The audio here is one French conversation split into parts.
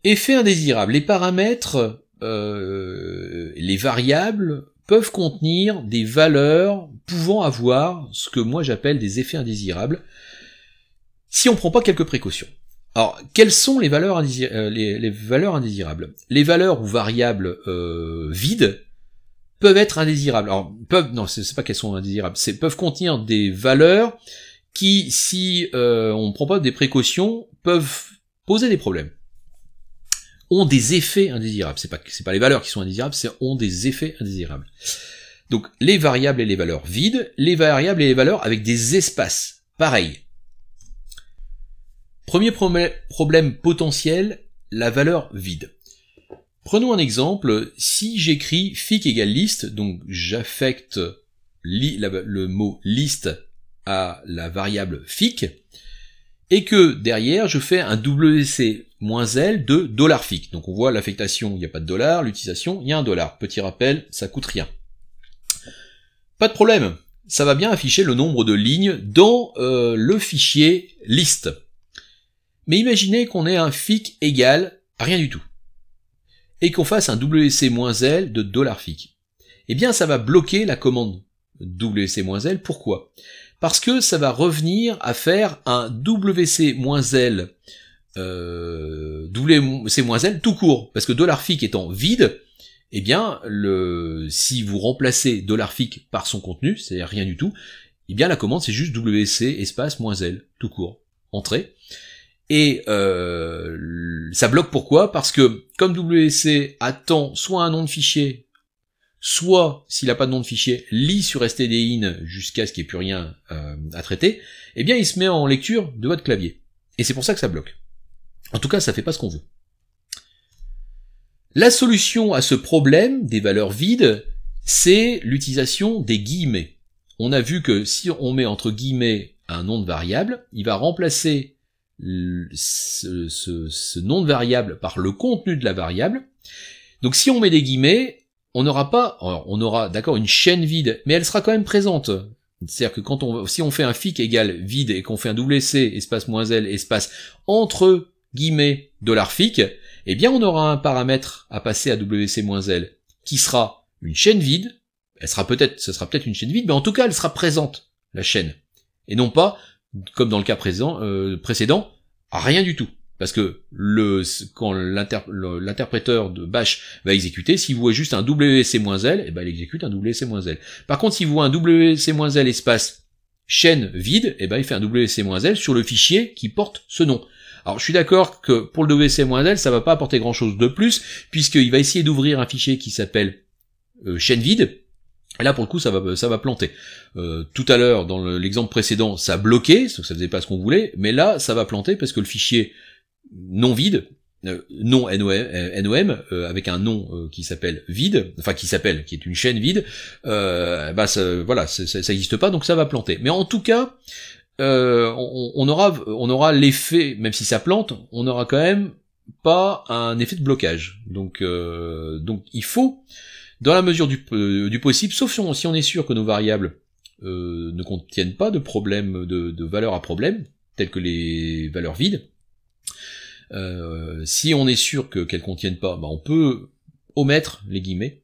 Effet indésirable. Les paramètres, les variables peuvent contenir des valeurs pouvant avoir ce que moi j'appelle des effets indésirables si on ne prend pas quelques précautions. Alors, quelles sont les valeurs indésirables? Les valeurs ou variables vides peuvent être indésirables. Alors, non, c'est pas qu'elles sont indésirables, peuvent contenir des valeurs qui, si on ne prend pas des précautions, peuvent poser des problèmes. Ont des effets indésirables. C'est pas les valeurs qui sont indésirables, ont des effets indésirables. Donc, les variables et les valeurs vides, les variables et les valeurs avec des espaces. Pareil. Premier problème potentiel, la valeur vide. Prenons un exemple, si j'écris fic égale list, donc j'affecte le mot list à la variable fic, et que derrière je fais un WC-L de $fic. Donc on voit l'affectation, il n'y a pas de dollar, l'utilisation, il y a un dollar. Petit rappel, ça coûte rien. Pas de problème, ça va bien afficher le nombre de lignes dans le fichier list. Mais imaginez qu'on ait un fic égal à rien du tout, et qu'on fasse un WC-L de $fic. Eh bien ça va bloquer la commande WC-L, pourquoi? Parce que ça va revenir à faire un WC-L tout court, parce que $fic étant vide, eh bien si vous remplacez $fic par son contenu, c'est-à-dire rien du tout, eh bien la commande c'est juste WC espace -L tout court, entrée. Et ça bloque pourquoi? Parce que comme WC attend soit un nom de fichier, soit, s'il n'a pas de nom de fichier, lit sur stdin jusqu'à ce qu'il n'y ait plus rien à traiter, eh bien il se met en lecture de votre clavier. Et c'est pour ça que ça bloque. En tout cas, ça fait pas ce qu'on veut. La solution à ce problème des valeurs vides, c'est l'utilisation des guillemets. On a vu que si on met entre guillemets un nom de variable, il va remplacer ce nom de variable par le contenu de la variable. Donc si on met des guillemets, on aura d'accord une chaîne vide, mais elle sera quand même présente. C'est-à-dire que si on fait un fic égale vide et qu'on fait un WC espace -L espace entre guillemets $fic, eh bien on aura un paramètre à passer à WC-L qui sera une chaîne vide. Ce sera peut-être une chaîne vide, mais en tout cas elle sera présente, la chaîne. Et non pas, comme dans le cas précédent, rien du tout. Parce que quand l'interpréteur de bash va exécuter, s'il voit juste un WC-L, eh ben il exécute un WC-L. Par contre, s'il voit un WC-L espace chaîne vide, eh ben il fait un WC-L sur le fichier qui porte ce nom. Alors je suis d'accord que pour le WC-L, ça va pas apporter grand chose de plus, puisqu'il va essayer d'ouvrir un fichier qui s'appelle chaîne vide. Et là, pour le coup, ça va planter. Tout à l'heure, dans l'exemple précédent, ça bloquait, ça faisait pas ce qu'on voulait, mais là, ça va planter parce que le fichier non vide, non NOM, avec un nom qui s'appelle vide, enfin qui est une chaîne vide, ça existe pas, donc ça va planter. Mais en tout cas, on aura l'effet, même si ça plante, on n'aura quand même pas un effet de blocage. Donc il faut, dans la mesure du possible, sauf si on est sûr que nos variables ne contiennent pas de problème de valeur à problème, telles que les valeurs vides, si on est sûr qu'elles contiennent pas, on peut omettre les guillemets,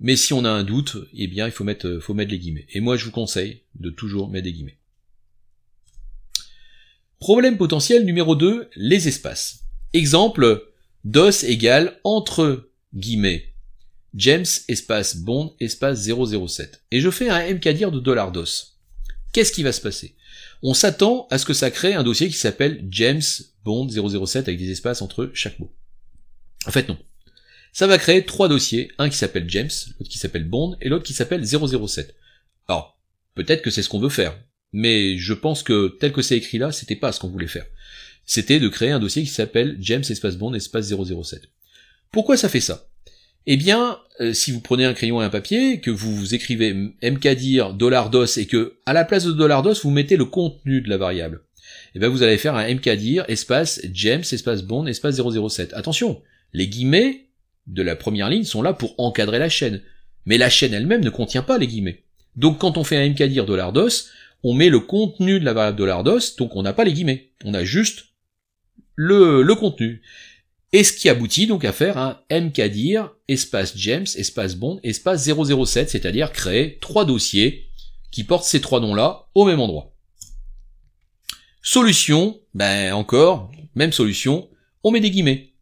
mais si on a un doute, eh bien il faut mettre les guillemets. Et moi je vous conseille de toujours mettre des guillemets. Problème potentiel numéro 2, les espaces. Exemple, DOS égale entre guillemets James espace Bond espace 007. Et je fais un mkdir de $DOS. Qu'est-ce qui va se passer? On s'attend à ce que ça crée un dossier qui s'appelle James Bond 007 avec des espaces entre chaque mot. En fait non. Ça va créer 3 dossiers, un qui s'appelle James, l'autre qui s'appelle Bond et l'autre qui s'appelle 007. Alors, peut-être que c'est ce qu'on veut faire, mais je pense que tel que c'est écrit là, c'était pas ce qu'on voulait faire. C'était de créer un dossier qui s'appelle James espace Bond espace 007. Pourquoi ça fait ça? Eh bien, si vous prenez un crayon et un papier, que vous écrivez mkdir $DOS et que, à la place de $DOS, vous mettez le contenu de la variable, eh bien vous allez faire un mkdir espace James espace Bond espace 007. Attention, les guillemets de la première ligne sont là pour encadrer la chaîne, mais la chaîne elle-même ne contient pas les guillemets. Donc quand on fait un mkdir $DOS, on met le contenu de la variable $DOS, donc on n'a pas les guillemets, on a juste le contenu. Et ce qui aboutit donc à faire un mkdir, espace James, espace Bond, espace 007, c'est-à-dire créer 3 dossiers qui portent ces 3 noms-là au même endroit. Solution, ben encore, même solution, on met des guillemets.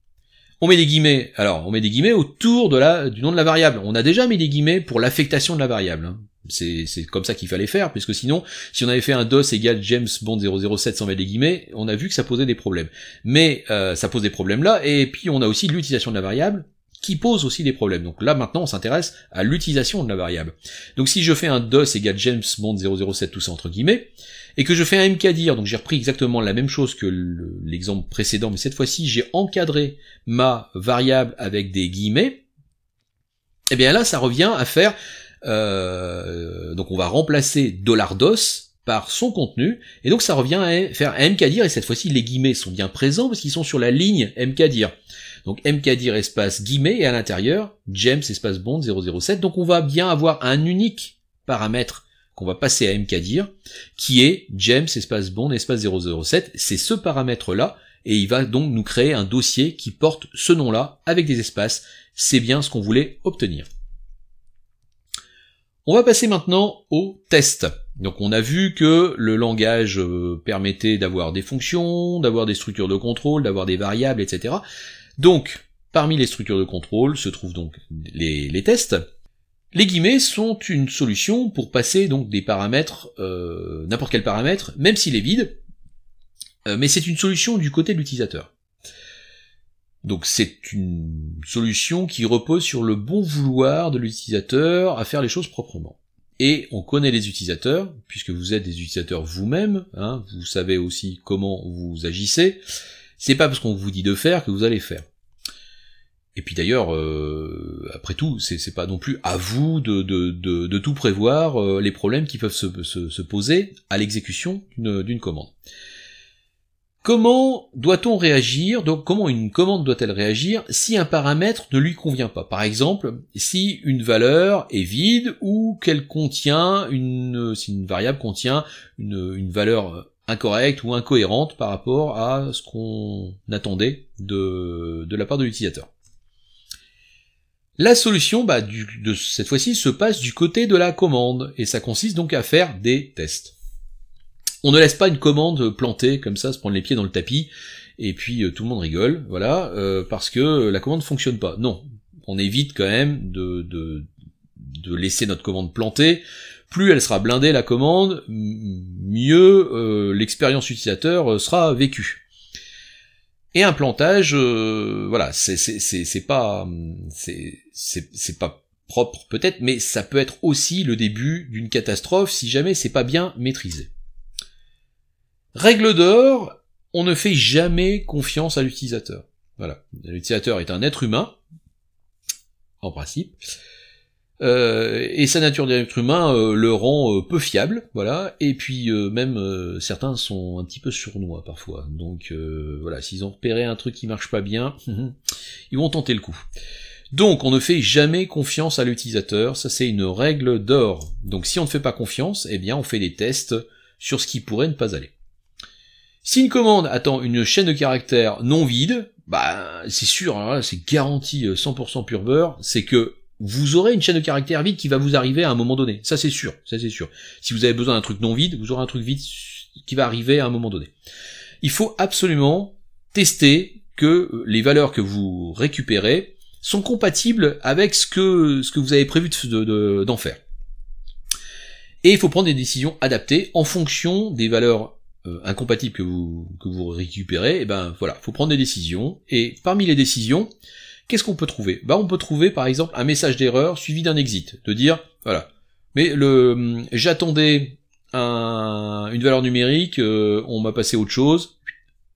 On met des guillemets, alors on met des guillemets autour du nom de la variable. On a déjà mis des guillemets pour l'affectation de la variable. Hein. C'est comme ça qu'il fallait faire, puisque sinon, si on avait fait un DOS égale James Bond 007 sans mettre des guillemets, on a vu que ça posait des problèmes. Mais ça pose des problèmes là, et puis on a aussi l'utilisation de la variable, qui pose aussi des problèmes. Donc là maintenant on s'intéresse à l'utilisation de la variable. Donc si je fais un DOS égale James Bond 007, tout ça entre guillemets, et que je fais un mkdir, donc j'ai repris exactement la même chose que l'exemple précédent, mais cette fois-ci j'ai encadré ma variable avec des guillemets, et bien là ça revient à faire, donc on va remplacer $DOS par son contenu, et donc ça revient à faire un mkdir, et cette fois-ci les guillemets sont bien présents parce qu'ils sont sur la ligne mkdir. Donc mkdir espace guillemets, et à l'intérieur, James espace Bond 007, donc on va bien avoir un unique paramètre qu'on va passer à mkdir, qui est James espace Bond espace 007, c'est ce paramètre-là, et il va donc nous créer un dossier qui porte ce nom-là, avec des espaces, c'est bien ce qu'on voulait obtenir. On va passer maintenant au test. Donc on a vu que le langage permettait d'avoir des fonctions, d'avoir des structures de contrôle, d'avoir des variables, etc. Donc, parmi les structures de contrôle se trouvent donc les tests. Les guillemets sont une solution pour passer donc des paramètres, n'importe quel paramètre, même s'il est vide, mais c'est une solution du côté de l'utilisateur. Donc c'est une solution qui repose sur le bon vouloir de l'utilisateur à faire les choses proprement. Et on connaît les utilisateurs, puisque vous êtes des utilisateurs vous-même, hein, vous savez aussi comment vous agissez, c'est pas parce qu'on vous dit de faire que vous allez faire. Et puis d'ailleurs, après tout, c'est pas non plus à vous de tout prévoir les problèmes qui peuvent se poser à l'exécution d'une commande. Comment doit-on réagir, donc comment une commande doit-elle réagir si un paramètre ne lui convient pas? Par exemple, si une valeur est vide ou qu'elle contient si une variable contient une valeur incorrecte ou incohérente par rapport à ce qu'on attendait de la part de l'utilisateur. La solution de cette fois-ci se passe du côté de la commande, et ça consiste donc à faire des tests. On ne laisse pas une commande plantée comme ça, se prendre les pieds dans le tapis, et puis tout le monde rigole, voilà, parce que la commande fonctionne pas. Non, on évite quand même de laisser notre commande plantée. Plus elle sera blindée la commande, mieux l'expérience utilisateur sera vécue. Et un plantage, voilà, c'est pas propre peut-être, mais ça peut être aussi le début d'une catastrophe si jamais c'est pas bien maîtrisé. Règle d'or, on ne fait jamais confiance à l'utilisateur. Voilà, l'utilisateur est un être humain, en principe, et sa nature d'être humain le rend peu fiable, voilà, et puis même certains sont un petit peu sournois parfois, donc voilà, s'ils ont repéré un truc qui marche pas bien, ils vont tenter le coup. Donc on ne fait jamais confiance à l'utilisateur, ça c'est une règle d'or. Donc si on ne fait pas confiance, eh bien on fait des tests sur ce qui pourrait ne pas aller. Si une commande attend une chaîne de caractères non vide, c'est sûr, alors là, c'est garanti 100% pur beurre, c'est que vous aurez une chaîne de caractères vide qui va vous arriver à un moment donné. Ça c'est sûr, ça c'est sûr. Si vous avez besoin d'un truc non vide, vous aurez un truc vide qui va arriver à un moment donné. Il faut absolument tester que les valeurs que vous récupérez sont compatibles avec ce que vous avez prévu d'en faire. Et il faut prendre des décisions adaptées en fonction des valeurs incompatibles que vous récupérez. Et ben voilà, faut prendre des décisions. Et parmi les décisions, qu'est-ce qu'on peut trouver? On peut trouver par exemple un message d'erreur suivi d'un exit, de dire voilà, mais j'attendais une valeur numérique, on m'a passé autre chose,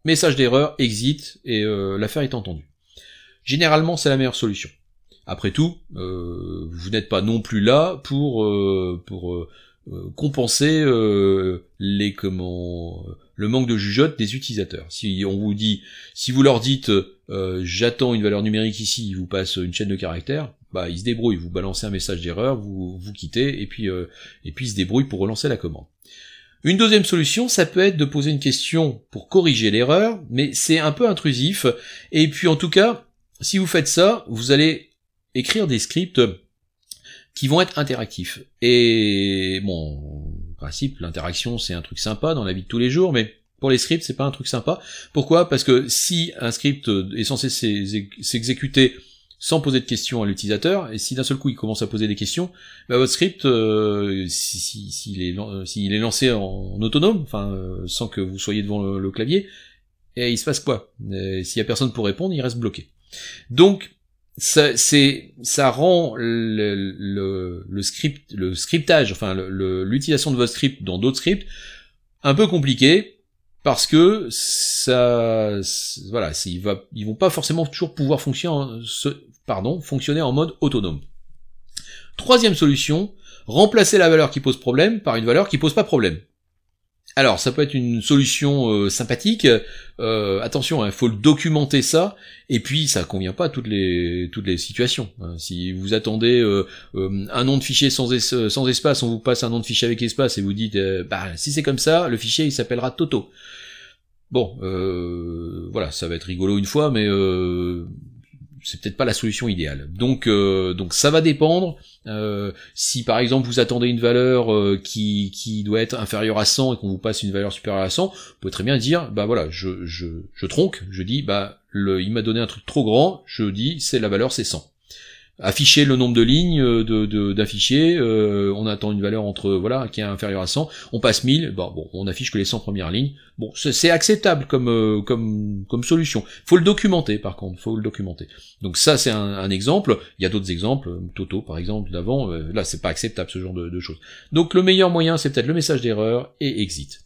message d'erreur, exit, et l'affaire est entendue. Généralement, c'est la meilleure solution. Après tout, vous n'êtes pas non plus là pour compenser le manque de jugeote des utilisateurs. Si vous leur dites j'attends une valeur numérique ici, ils vous passent une chaîne de caractères, ils se débrouillent, vous balancez un message d'erreur, vous quittez, et puis ils se débrouillent pour relancer la commande. Une deuxième solution, ça peut être de poser une question pour corriger l'erreur, mais c'est un peu intrusif. Et puis en tout cas, si vous faites ça, vous allez écrire des scripts qui vont être interactifs. Et bon, en principe, l'interaction c'est un truc sympa dans la vie de tous les jours, mais pour les scripts, c'est pas un truc sympa. Pourquoi? Parce que si un script est censé s'exécuter sans poser de questions à l'utilisateur, et si d'un seul coup il commence à poser des questions, bah votre script, s'il est lancé en autonome, enfin sans que vous soyez devant le clavier, et il se passe quoi? S'il y a personne pour répondre, il reste bloqué. Donc ça rend le scriptage, enfin l'utilisation de votre script dans d'autres scripts un peu compliqué. Parce que voilà, ils vont pas forcément toujours pouvoir fonctionner en mode autonome. Troisième solution, remplacer la valeur qui pose problème par une valeur qui pose pas problème. Alors, ça peut être une solution sympathique. Attention, il faut le documenter ça. Et puis, ça convient pas à toutes les situations. Si vous attendez un nom de fichier sans espace, on vous passe un nom de fichier avec espace et vous dites, si c'est comme ça, le fichier il s'appellera Toto. Bon, voilà, ça va être rigolo une fois, mais c'est peut-être pas la solution idéale. Donc ça va dépendre. Si par exemple vous attendez une valeur qui doit être inférieure à 100 et qu'on vous passe une valeur supérieure à 100, vous pouvez très bien dire, bah voilà, je tronque, je dis, il m'a donné un truc trop grand, je dis, la valeur c'est 100. Afficher le nombre de lignes d'un fichier, on attend une valeur qui est inférieure à 100, on passe 1000, on affiche que les 100 premières lignes. Bon, c'est acceptable comme solution. Faut le documenter par contre, faut le documenter. Donc ça c'est un exemple, il y a d'autres exemples, Toto par exemple d'avant, là c'est pas acceptable ce genre de choses. Donc le meilleur moyen c'est peut-être le message d'erreur et exit.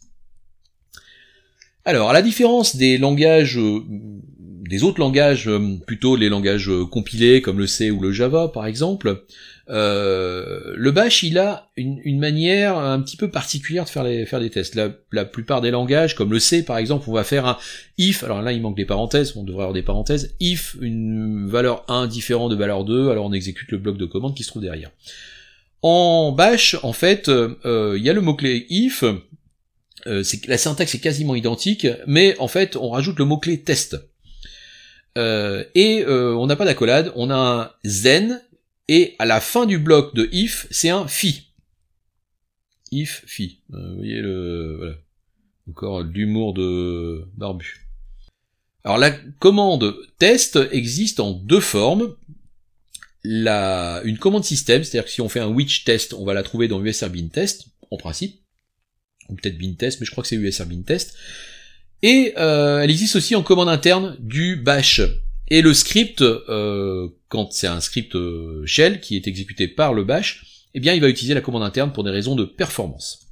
Alors, à la différence des langages, des autres langages, plutôt les langages compilés comme le C ou le Java par exemple, le Bash il a une manière un petit peu particulière de faire des tests. La plupart des langages, comme le C par exemple, on va faire un if, alors là il manque des parenthèses, on devrait avoir des parenthèses, if une valeur 1 différent de valeur 2, alors on exécute le bloc de commande qui se trouve derrière. En Bash, en fait, il y a le mot-clé if. La syntaxe est quasiment identique, mais en fait on rajoute le mot-clé test. On n'a pas d'accolade, on a un then, et à la fin du bloc de if, c'est un fi. If, fi. Vous voyez voilà. Encore l'humour de Barbu. Alors la commande test existe en deux formes. Une commande système, c'est-à-dire que si on fait un which test, on va la trouver dans usr bin test, en principe. Ou peut-être bin test, mais je crois que c'est usr bin test. Et elle existe aussi en commande interne du bash. Et le script, quand c'est un script shell qui est exécuté par le bash, eh bien il va utiliser la commande interne pour des raisons de performance.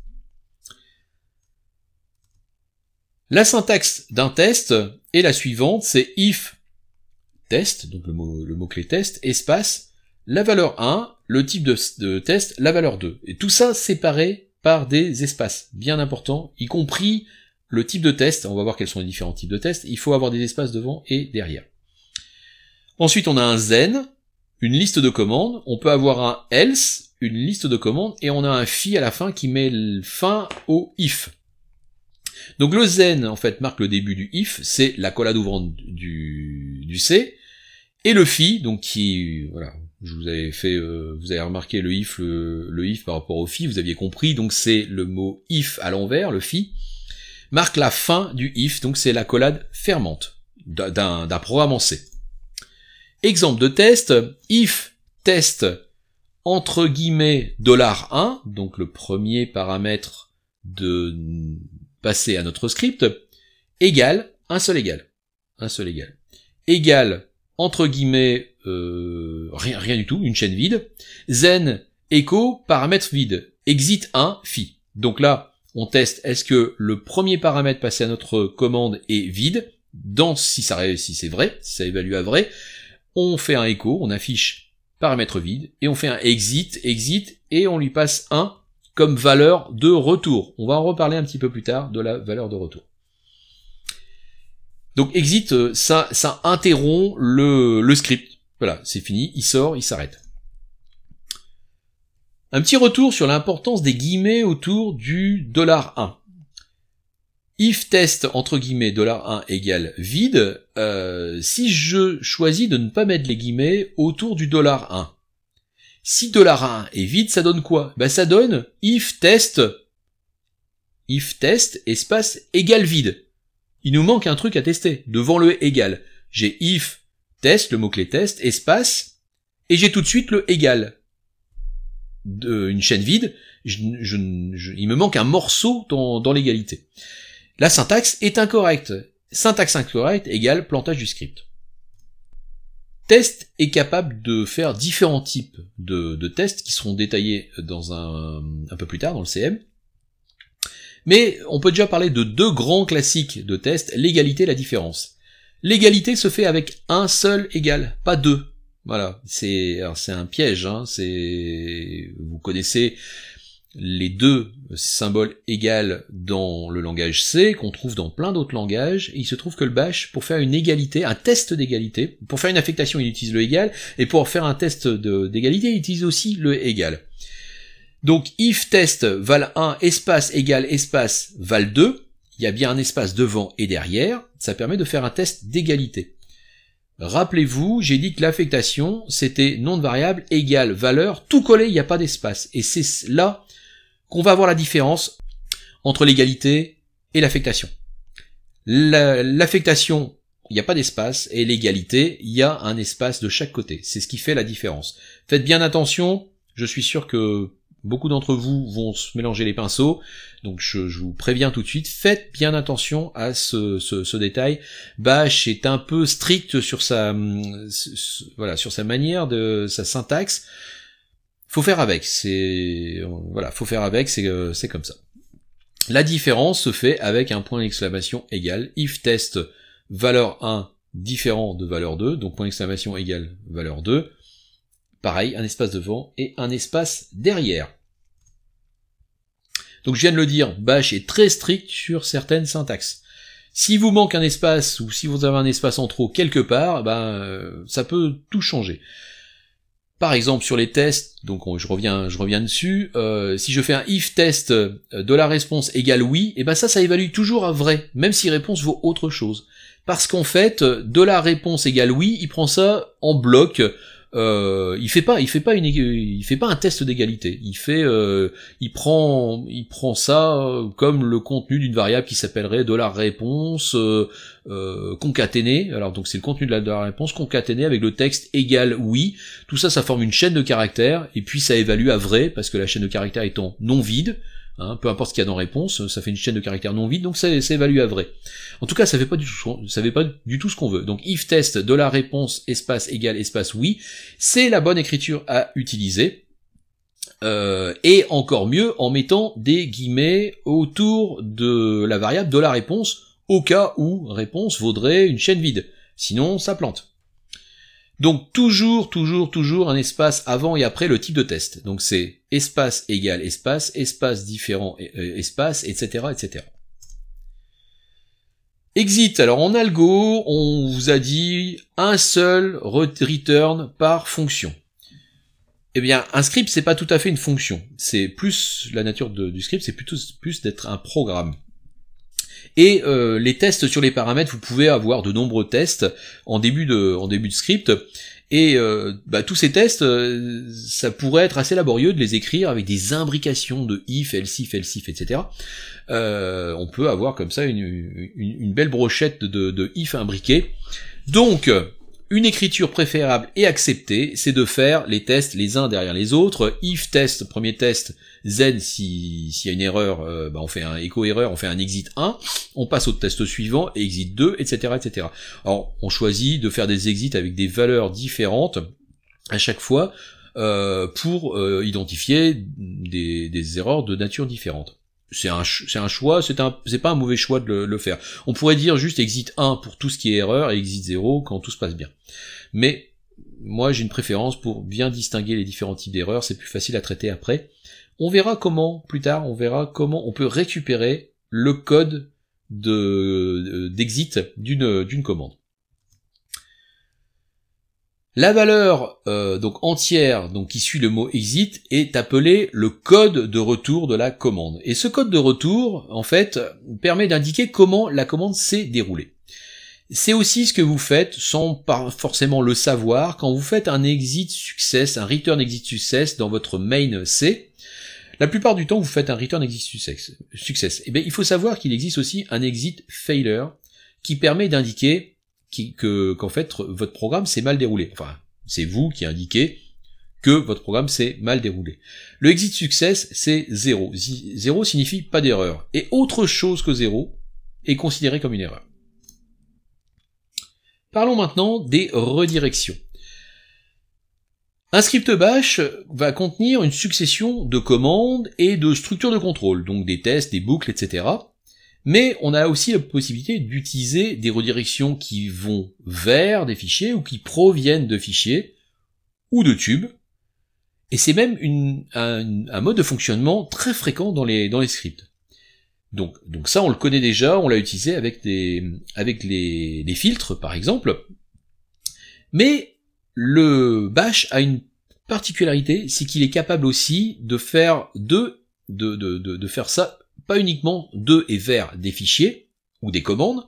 La syntaxe d'un test est la suivante, c'est if test, donc le mot-clé test, espace, la valeur 1, le type de test, la valeur 2. Et tout ça séparé par des espaces bien importants, y compris le type de test. On va voir quels sont les différents types de tests. Il faut avoir des espaces devant et derrière. Ensuite, on a un then, une liste de commandes. On peut avoir un else, une liste de commandes, et on a un fi à la fin qui met fin au if. Donc le then, en fait, marque le début du if, c'est l'accolade ouvrante du C, et le fi, donc qui, voilà, vous avez remarqué le if par rapport au fi, vous aviez compris, donc c'est le mot if à l'envers, le fi, marque la fin du if, donc c'est l'accolade fermante d'un programme en C. Exemple de test, if test entre guillemets $1, donc le premier paramètre de passer à notre script, égale un seul égal, égale entre guillemets rien du tout, une chaîne vide, then echo paramètre vide, exit 1 fi. Donc là, on teste est-ce que le premier paramètre passé à notre commande est vide, si c'est vrai, si ça évalue à vrai, on fait un echo, on affiche paramètre vide, et on fait un exit, et on lui passe 1 comme valeur de retour. On va en reparler un petit peu plus tard de la valeur de retour. Donc exit, ça interrompt le script. Voilà, c'est fini, il sort, il s'arrête. Un petit retour sur l'importance des guillemets autour du $1. If test entre guillemets $1 égale vide, si je choisis de ne pas mettre les guillemets autour du $1. Si $1 est vide, ça donne quoi? Ben ça donne if test espace égale vide. Il nous manque un truc à tester, devant le égal. J'ai if test, le mot-clé test, espace, et j'ai tout de suite le égal. Une chaîne vide, il me manque un morceau dans l'égalité. La syntaxe est incorrecte. Syntaxe incorrecte égale plantage du script. Test est capable de faire différents types de tests qui seront détaillés dans un peu plus tard dans le CM. Mais on peut déjà parler de deux grands classiques de tests, l'égalité et la différence. L'égalité se fait avec un seul égal, pas deux. Voilà, c'est un piège, hein, vous connaissez les deux symboles égales dans le langage C, qu'on trouve dans plein d'autres langages, et il se trouve que le bash, pour faire une égalité, un test d'égalité, pour faire une affectation, il utilise le égal, et pour faire un test d'égalité, il utilise aussi le égal. Donc, if test val 1, espace égal espace val 2, il y a bien un espace devant et derrière, ça permet de faire un test d'égalité. Rappelez-vous, j'ai dit que l'affectation, c'était nom de variable égale valeur, tout collé, il n'y a pas d'espace. Et c'est là qu'on va avoir la différence entre l'égalité et l'affectation. L'affectation, il n'y a pas d'espace, et l'égalité, il y a un espace de chaque côté. C'est ce qui fait la différence. Faites bien attention, je suis sûr que beaucoup d'entre vous vont se mélanger les pinceaux, donc je vous préviens tout de suite, faites bien attention à ce détail. Bash est un peu strict sur sa manière de sa syntaxe. Faut faire avec, c'est comme ça. La différence se fait avec un point d'exclamation égal, if test valeur 1 différent de valeur 2, donc point d'exclamation égale valeur 2. Pareil, un espace devant et un espace derrière. Donc je viens de le dire, Bash est très strict sur certaines syntaxes. Si vous manque un espace ou si vous avez un espace en trop quelque part, ça peut tout changer. Par exemple sur les tests, donc je reviens dessus, si je fais un if test de la réponse égale oui, et ça évalue toujours à vrai, même si réponse vaut autre chose. Parce qu'en fait, de la réponse égale oui, il prend ça en bloc. Il fait pas un test d'égalité. Il prend ça comme le contenu d'une variable qui s'appellerait $réponse concaténé. Alors donc c'est le contenu de la réponse concaténé avec le texte égal oui. Tout ça, ça forme une chaîne de caractères et puis ça évalue à vrai parce que la chaîne de caractères étant non vide. Peu importe ce qu'il y a dans réponse, ça fait une chaîne de caractères non vide, donc ça évalue à vrai. En tout cas, ça fait pas du tout ce qu'on veut. Donc if test de la réponse espace égale espace oui, c'est la bonne écriture à utiliser. Et encore mieux en mettant des guillemets autour de la variable de la réponse, au cas où réponse vaudrait une chaîne vide. Sinon, ça plante. Donc toujours un espace avant et après le type de test. Donc c'est espace égale espace, espace différent espace, etc., etc. Exit. Alors en algo, on vous a dit un seul return par fonction. Eh bien, un script, c'est pas tout à fait une fonction. C'est plus la nature du script, c'est plutôt plus d'être un programme. Et les tests sur les paramètres, vous pouvez avoir de nombreux tests en début de script. Et tous ces tests, ça pourrait être assez laborieux de les écrire avec des imbrications de if, else if, etc. On peut avoir comme ça une belle brochette de if imbriqués. Donc, une écriture préférable et acceptée, c'est de faire les tests les uns derrière les autres. If test, premier test, then s'il y a une erreur, on fait un echo erreur, on fait un exit 1, on passe au test suivant, exit 2, etc., etc. Alors, on choisit de faire des exits avec des valeurs différentes à chaque fois pour identifier des erreurs de nature différente. C'est un choix, c'est pas un mauvais choix de le faire. On pourrait dire juste exit 1 pour tout ce qui est erreur et exit 0 quand tout se passe bien. Mais moi j'ai une préférence pour bien distinguer les différents types d'erreurs, c'est plus facile à traiter après. On verra comment, plus tard, on peut récupérer le code d'exit d'une commande. La valeur donc entière, donc qui suit le mot exit, est appelée le code de retour de la commande. Et ce code de retour, en fait, permet d'indiquer comment la commande s'est déroulée. C'est aussi ce que vous faites, sans pas forcément le savoir, quand vous faites un exit success, un return exit success dans votre main C. La plupart du temps, vous faites un return exit success. Et bien, il faut savoir qu'il existe aussi un exit failure qui permet d'indiquer qu'en fait, votre programme s'est mal déroulé. Enfin, c'est vous qui indiquez que votre programme s'est mal déroulé. Le exit success, c'est 0. 0 signifie pas d'erreur. Et autre chose que 0 est considéré comme une erreur. Parlons maintenant des redirections. Un script bash va contenir une succession de commandes et de structures de contrôle, donc des tests, des boucles, etc. Mais on a aussi la possibilité d'utiliser des redirections qui vont vers des fichiers ou qui proviennent de fichiers ou de tubes. Et c'est même un mode de fonctionnement très fréquent dans les scripts. Donc ça, on le connaît déjà, on l'a utilisé avec les filtres, par exemple. Mais le bash a une particularité, c'est qu'il est capable aussi de faire de faire ça pas uniquement de et vers des fichiers ou des commandes,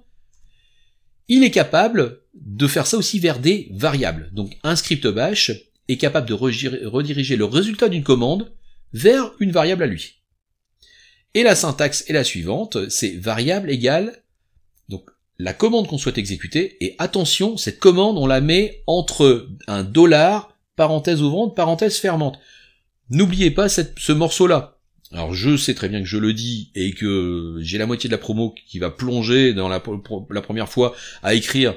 il est capable de faire ça aussi vers des variables. Donc un script bash est capable de rediriger le résultat d'une commande vers une variable à lui. Et la syntaxe est la suivante, c'est variable égale, donc la commande qu'on souhaite exécuter, et attention, cette commande on la met entre un $, parenthèse ouvrante, parenthèse fermante. N'oubliez pas ce morceau-là. Alors je sais très bien que je le dis et que j'ai la moitié de la promo qui va plonger dans la première fois à écrire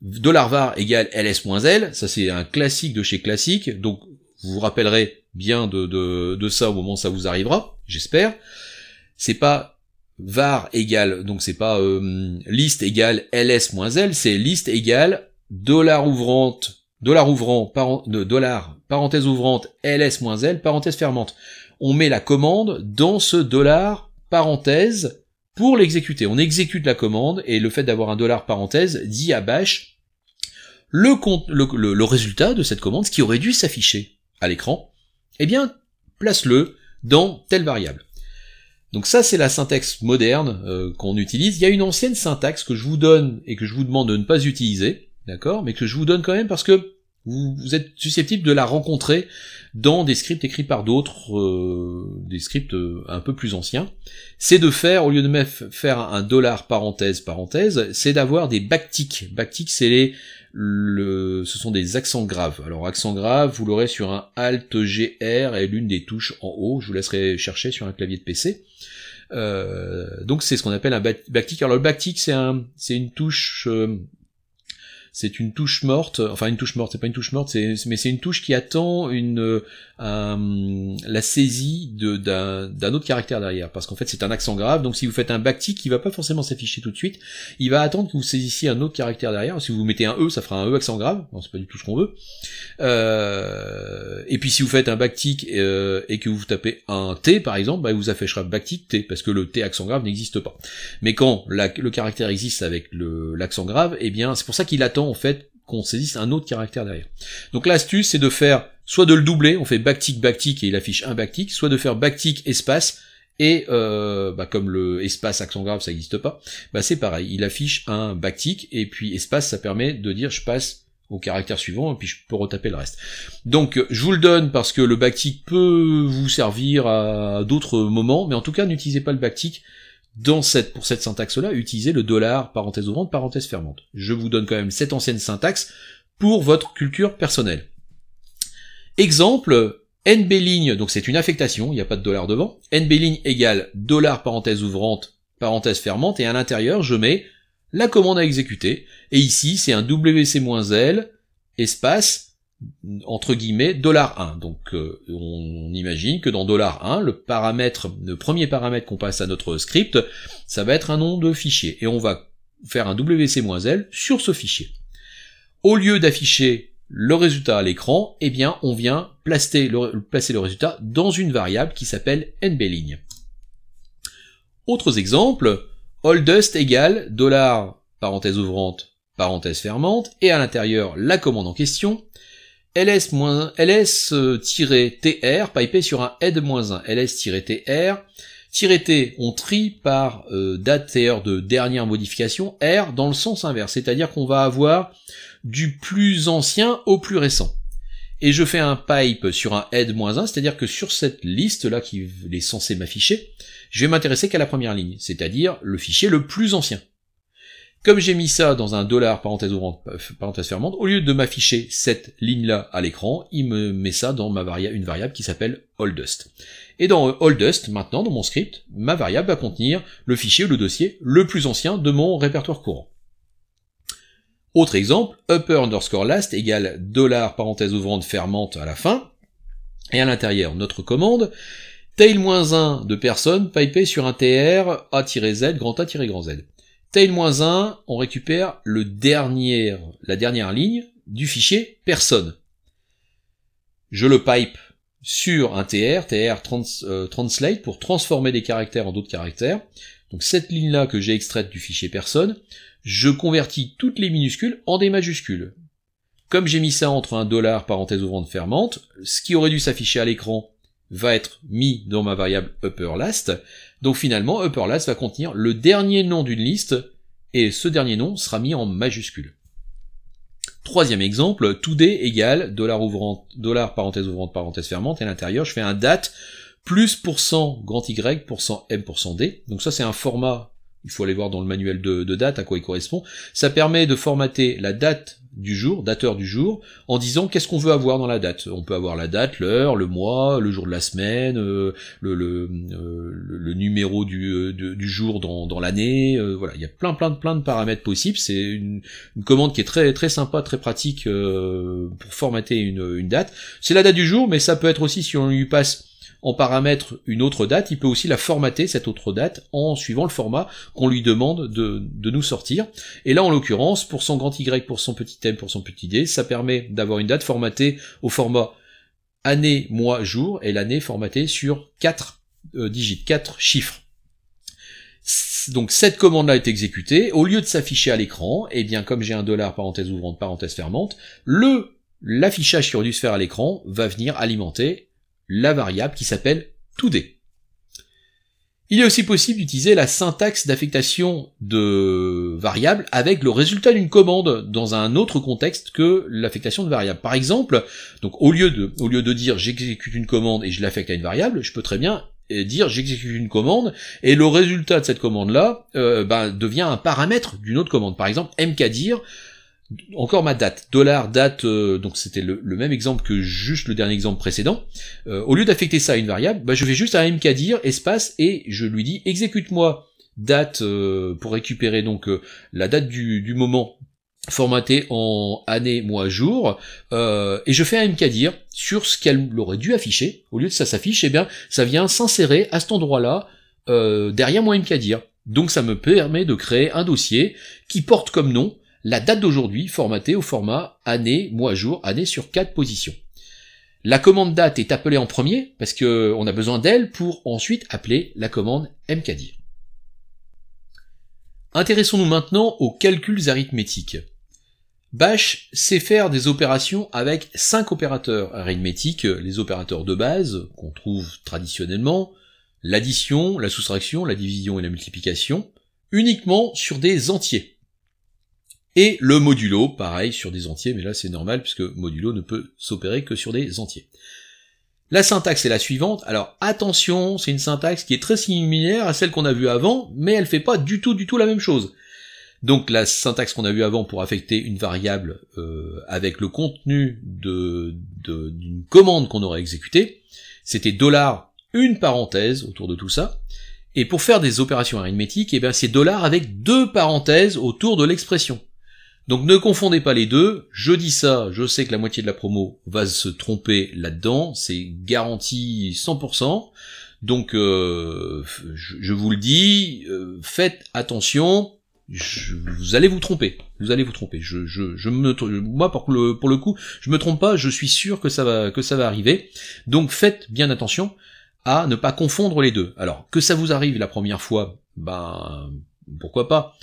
$var égale ls-l, ça c'est un classique de chez classique, donc vous vous rappellerez bien de ça au moment où ça vous arrivera, j'espère. C'est pas var égale, donc c'est pas list égale ls-l, c'est list égale $ouvrant, parenthèse ouvrante, ls-l, parenthèse fermante. On met la commande dans ce $ parenthèse pour l'exécuter. On exécute la commande et le fait d'avoir un $ parenthèse dit à bash le résultat de cette commande, ce qui aurait dû s'afficher à l'écran, eh bien, place-le dans telle variable. Donc ça, c'est la syntaxe moderne qu'on utilise. Il y a une ancienne syntaxe que je vous donne et que je vous demande de ne pas utiliser, d'accord, mais que je vous donne quand même parce que vous êtes susceptible de la rencontrer dans des scripts écrits par d'autres, des scripts un peu plus anciens. C'est de faire, au lieu de faire un $ parenthèse, c'est d'avoir des backticks. Backticks, ce sont des accents graves. Alors, accent grave, vous l'aurez sur un Alt-GR et l'une des touches en haut. Je vous laisserai chercher sur un clavier de PC. Donc, c'est ce qu'on appelle un backtick. Alors, le backtick, c'est une touche... c'est une touche morte, enfin une touche morte, c'est pas une touche morte, mais c'est une touche qui attend la saisie d'un autre caractère derrière, parce qu'en fait c'est un accent grave, donc si vous faites un backtick, il va pas forcément s'afficher tout de suite, il va attendre que vous saisissiez un autre caractère derrière. Si vous mettez un E, ça fera un E accent grave, non c'est pas du tout ce qu'on veut. Et puis si vous fêtes un backtick et que vous tapez un T par exemple, bah, il vous affichera backtick T, parce que le T accent grave n'existe pas. Mais quand le caractère existe avec l'accent grave, eh bien c'est pour ça qu'il attend en fait qu'on saisisse un autre caractère derrière. Donc l'astuce c'est de faire soit de le doubler, on fait backtick et il affiche un backtick, soit de faire backtick espace et comme le espace accent grave ça n'existe pas, bah c'est pareil, il affiche un backtick et puis espace ça permet de dire je passe au caractère suivant et puis je peux retaper le reste. Donc je vous le donne parce que le backtick peut vous servir à d'autres moments, mais en tout cas n'utilisez pas le backtick pour cette syntaxe-là, utilisez le $, parenthèse ouvrante, parenthèse fermante. Je vous donne quand même cette ancienne syntaxe pour votre culture personnelle. Exemple, nbligne, donc c'est une affectation, il n'y a pas de $ devant, nbligne égale $, parenthèse ouvrante, parenthèse fermante, et à l'intérieur, je mets la commande à exécuter, et ici, c'est un wc-l, espace, entre guillemets, $1. Donc on imagine que dans $1, le premier paramètre qu'on passe à notre script, ça va être un nom de fichier. Et on va faire un wc-l sur ce fichier. Au lieu d'afficher le résultat à l'écran, eh bien on vient placer le résultat dans une variable qui s'appelle nbligne. Autres exemples, oldest égale $, parenthèse ouvrante, parenthèse fermante, et à l'intérieur la commande en question, ls-tr, pipé sur un head-1, ls-tr, -t, on trie par date TR de dernière modification, R dans le sens inverse, c'est-à-dire qu'on va avoir du plus ancien au plus récent. Et je fais un pipe sur un head-1, c'est-à-dire que sur cette liste-là qui est censée m'afficher, je vais m'intéresser qu'à la première ligne, c'est-à-dire le fichier le plus ancien. Comme j'ai mis ça dans un $, parenthèse ouvrante, parenthèse fermante, au lieu de m'afficher cette ligne-là à l'écran, il me met ça dans une variable qui s'appelle oldest. Et dans oldest, maintenant, dans mon script, ma variable va contenir le fichier ou le dossier le plus ancien de mon répertoire courant. Autre exemple, upper_last égale $, parenthèse ouvrante fermante à la fin, et à l'intérieur, notre commande, tail-1 de personne pipé sur un tr a-z, grand A-grand Z. Tail-1, on récupère la dernière ligne du fichier personne. Je le pipe sur un tr translate pour transformer des caractères en d'autres caractères. Donc cette ligne-là que j'ai extraite du fichier personne, je convertis toutes les minuscules en des majuscules. Comme j'ai mis ça entre un $, parenthèse ouvrante fermante, ce qui aurait dû s'afficher à l'écran va être mis dans ma variable upperLast. Donc finalement, upperLast va contenir le dernier nom d'une liste, et ce dernier nom sera mis en majuscule. Troisième exemple, today égale $, parenthèse ouvrante, parenthèse fermante, et à l'intérieur, je fais un date plus % $Y, %M%D. Donc ça, c'est un format, il faut aller voir dans le manuel de date à quoi il correspond. Ça permet de formater la date du jour, dateur du jour, en disant qu'est-ce qu'on veut avoir dans la date. On peut avoir la date, l'heure, le mois, le jour de la semaine, le numéro du jour dans l'année. Voilà, il y a plein de paramètres possibles. C'est une commande qui est très sympa, très pratique pour formater une date. C'est la date du jour, mais ça peut être aussi, si on lui passe en paramètre une autre date, il peut aussi la formater, cette autre date, en suivant le format qu'on lui demande de nous sortir. Et là, en l'occurrence, pour son grand Y, pour son petit M, pour son petit D, ça permet d'avoir une date formatée au format année, mois, jour, et l'année formatée sur 4 digits, 4 chiffres. Donc cette commande-là est exécutée, au lieu de s'afficher à l'écran, et bien comme j'ai un $, parenthèse ouvrante, parenthèse fermante, l'affichage qui aurait dû se faire à l'écran va venir alimenter la variable qui s'appelle today. Il est aussi possible d'utiliser la syntaxe d'affectation de variables avec le résultat d'une commande dans un autre contexte que l'affectation de variables. Par exemple, donc au lieu de dire j'exécute une commande et je l'affecte à une variable, je peux très bien dire j'exécute une commande et le résultat de cette commande-là devient un paramètre d'une autre commande. Par exemple, mkdir, encore ma date, $date, donc c'était le même exemple que juste le dernier exemple précédent. Au lieu d'affecter ça à une variable, je fais juste un mkdir espace et je lui dis exécute-moi date pour récupérer donc la date du moment formatée en année, mois, jour, et je fais un mkdir sur ce qu'elle aurait dû afficher. Au lieu de ça s'affiche, ça vient s'insérer à cet endroit-là derrière mon mkdir. Donc ça me permet de créer un dossier qui porte comme nom la date d'aujourd'hui formatée au format année, mois, jour, année sur 4 positions. La commande date est appelée en premier parce que on a besoin d'elle pour ensuite appeler la commande mkdir. Intéressons-nous maintenant aux calculs arithmétiques. Bash sait faire des opérations avec 5 opérateurs arithmétiques, les opérateurs de base qu'on trouve traditionnellement, l'addition, la soustraction, la division et la multiplication, uniquement sur des entiers. Et le modulo, pareil, sur des entiers, mais là c'est normal puisque modulo ne peut s'opérer que sur des entiers. La syntaxe est la suivante. Alors attention, c'est une syntaxe qui est très similaire à celle qu'on a vue avant, mais elle fait pas du tout la même chose. Donc la syntaxe qu'on a vue avant pour affecter une variable avec le contenu d'une commande qu'on aurait exécutée, c'était $, une parenthèse autour de tout ça. Et pour faire des opérations arithmétiques, c'est $, avec 2 parenthèses autour de l'expression. Donc ne confondez pas les deux, je dis ça, je sais que la moitié de la promo va se tromper là-dedans, c'est garanti 100%, donc je vous le dis, faites attention, vous allez vous tromper, moi pour le coup, je me trompe pas, je suis sûr que ça va arriver, donc faites bien attention à ne pas confondre les deux. Alors, que ça vous arrive la première fois, pourquoi pas.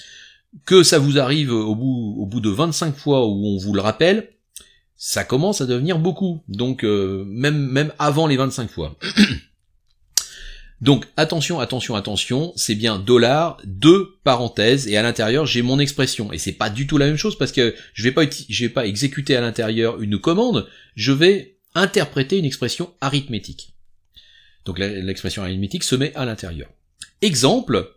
que ça vous arrive au bout de 25 fois où on vous le rappelle, ça commence à devenir beaucoup. Donc même avant les 25 fois. Donc attention, c'est bien dollar, deux parenthèses, et à l'intérieur j'ai mon expression. Et c'est pas du tout la même chose parce que je vais pas exécuter à l'intérieur une commande, je vais interpréter une expression arithmétique. Donc l'expression arithmétique se met à l'intérieur. Exemple,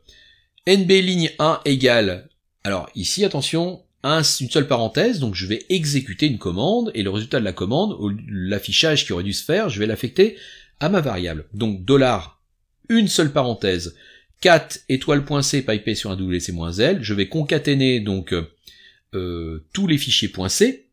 NB ligne 1 égale, alors ici attention, une seule parenthèse, donc je vais exécuter une commande, et le résultat de la commande, l'affichage qui aurait dû se faire, je vais l'affecter à ma variable. Donc dollar, une seule parenthèse, 4 étoile.c pipé sur un WC-L, je vais concaténer donc tous les fichiers .c.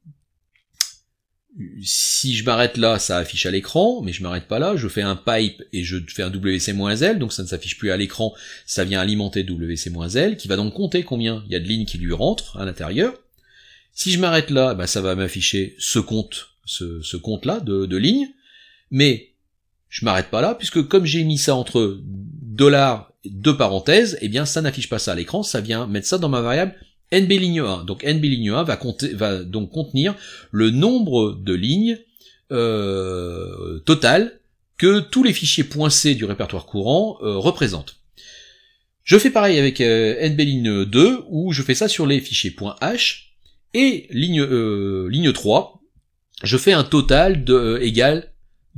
Si je m'arrête là, ça affiche à l'écran, mais je m'arrête pas là, je fais un pipe et je fais un WC-L, donc ça ne s'affiche plus à l'écran, ça vient alimenter WC-L, qui va donc compter combien il y a de lignes qui lui rentrent à l'intérieur. Si je m'arrête là, bah, ça va m'afficher ce compte-là de lignes, mais je m'arrête pas là, puisque comme j'ai mis ça entre $ deux parenthèses, eh bien ça n'affiche pas ça à l'écran, ça vient mettre ça dans ma variable NB ligne 1. Donc NB ligne 1 va donc contenir le nombre de lignes total que tous les fichiers .c du répertoire courant représentent. Je fais pareil avec NB ligne 2, où je fais ça sur les fichiers .h, et ligne 3, je fais un total égal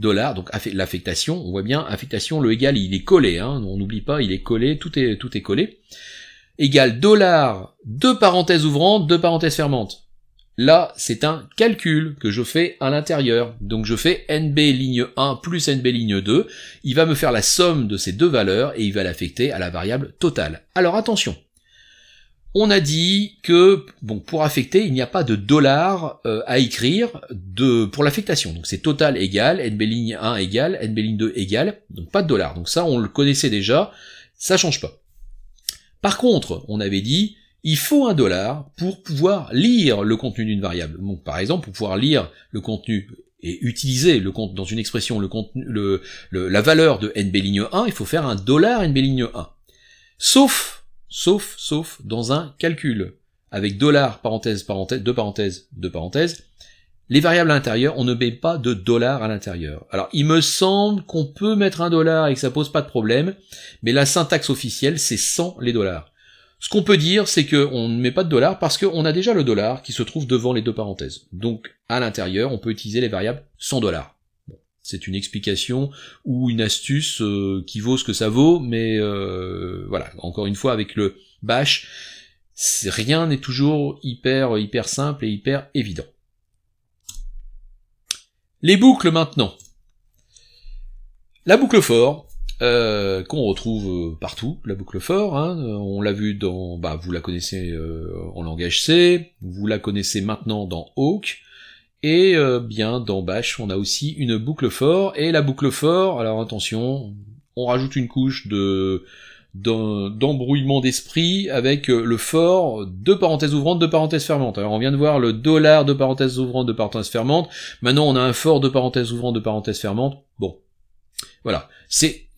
$, donc l'affectation, on voit bien, affectation, le égal, il est collé, hein, on n'oublie pas, il est collé, tout est collé, égal $, deux parenthèses ouvrantes, deux parenthèses fermantes. Là, c'est un calcul que je fais à l'intérieur, donc je fais NB ligne 1 plus NB ligne 2, il va me faire la somme de ces deux valeurs, et il va l'affecter à la variable totale. Alors attention, on a dit que, bon, pour affecter, il n'y a pas de $ à écrire pour l'affectation. Donc c'est total égal, NB ligne 1 égale, NB ligne 2 égale, donc pas de $. Donc ça, on le connaissait déjà, ça change pas. Par contre, on avait dit, il faut un $ pour pouvoir lire le contenu d'une variable. Donc par exemple, pour pouvoir lire le contenu et utiliser le compte dans une expression, la valeur de NB ligne 1, il faut faire un $ NB ligne 1. Sauf dans un calcul, avec $ parenthèse, deux parenthèses, les variables à l'intérieur, on ne met pas de $ à l'intérieur. Alors, il me semble qu'on peut mettre un $ et que ça pose pas de problème, mais la syntaxe officielle, c'est sans les $. Ce qu'on peut dire, c'est qu'on ne met pas de $ parce qu'on a déjà le $ qui se trouve devant les deux parenthèses. Donc, à l'intérieur, on peut utiliser les variables sans $. C'est une explication ou une astuce qui vaut ce que ça vaut, mais voilà, encore une fois, avec le bash, rien n'est toujours hyper simple et hyper évident. Les boucles maintenant. La boucle for, qu'on retrouve partout, la boucle for, hein, on l'a vu dans, vous la connaissez en langage C, vous la connaissez maintenant dans Awk, et bien dans Bash, on a aussi une boucle for, et la boucle for, alors attention, on rajoute une couche d'embrouillement d'esprit avec le for, deux parenthèses ouvrantes, deux parenthèses fermantes. Alors on vient de voir le $ deux parenthèses ouvrantes, deux parenthèses fermantes, maintenant on a un for deux parenthèses ouvrantes, deux parenthèses fermantes, bon. Voilà, c'est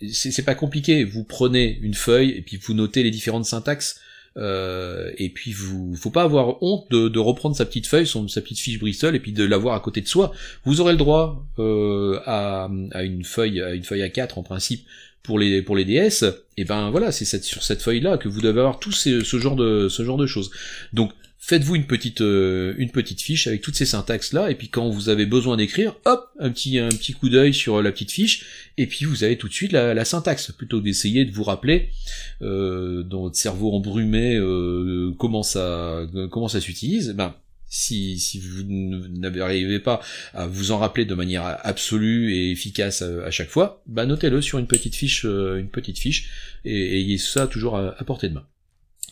pas compliqué, vous prenez une feuille, et puis vous notez les différentes syntaxes, et puis faut pas avoir honte de reprendre sa petite feuille, sa petite fiche Bristol, et puis de l'avoir à côté de soi. Vous aurez le droit à une feuille A4 en principe pour les DS. Et ben voilà, c'est sur cette feuille là que vous devez avoir tout ce genre de choses. Donc faites-vous une petite fiche avec toutes ces syntaxes là, et puis quand vous avez besoin d'écrire, hop, un petit coup d'œil sur la petite fiche, et puis vous avez tout de suite la syntaxe, plutôt que d'essayer de vous rappeler dans votre cerveau embrumé comment ça s'utilise. Ben si vous n'arrivez pas à vous en rappeler de manière absolue et efficace à chaque fois, ben notez-le sur une petite fiche, et ayez ça toujours à portée de main.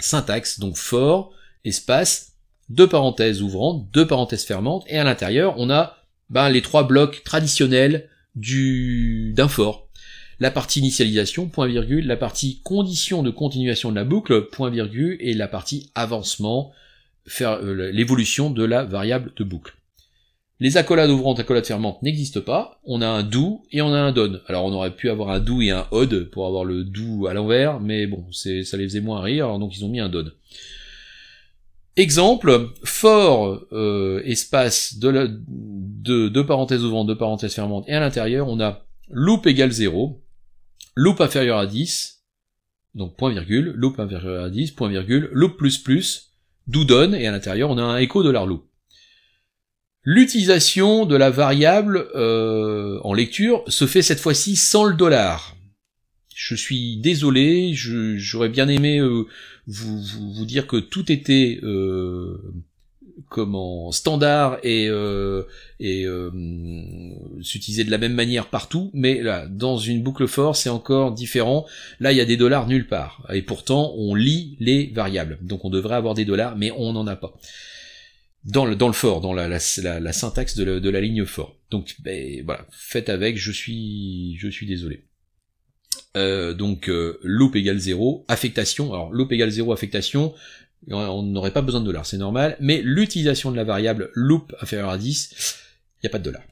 Syntaxe, donc for, espace, deux parenthèses ouvrantes, deux parenthèses fermantes, et à l'intérieur, on a les trois blocs traditionnels d'un for. La partie initialisation, point virgule, la partie condition de continuation de la boucle, point virgule, et la partie avancement, faire l'évolution de la variable de boucle. Les accolades ouvrantes, accolades fermantes n'existent pas, on a un do et on a un done. Alors on aurait pu avoir un do et un odd pour avoir le do à l'envers, mais bon, ça les faisait moins rire, alors donc ils ont mis un done. Exemple, for espace deux parenthèses ouvrantes, deux parenthèses fermantes, et à l'intérieur, on a loop égale 0, loop inférieur à 10, donc point virgule, loop inférieur à 10, point virgule, loop plus plus, do done, et à l'intérieur, on a un écho $loop. L'utilisation de la variable en lecture se fait cette fois-ci sans le dollar. Je suis désolé, j'aurais bien aimé vous dire que tout était standard et s'utiliser de la même manière partout, mais là, dans une boucle for, c'est encore différent. Là, il y a des dollars nulle part, et pourtant, on lit les variables. Donc, on devrait avoir des dollars, mais on n'en a pas. Dans le for, dans la syntaxe de la ligne for. Donc, voilà, faites avec, je suis désolé. Loop égale 0, affectation, alors loop égale 0, affectation, on n'aurait pas besoin de dollars, c'est normal, mais l'utilisation de la variable loop inférieur à 10, il n'y a pas de dollars.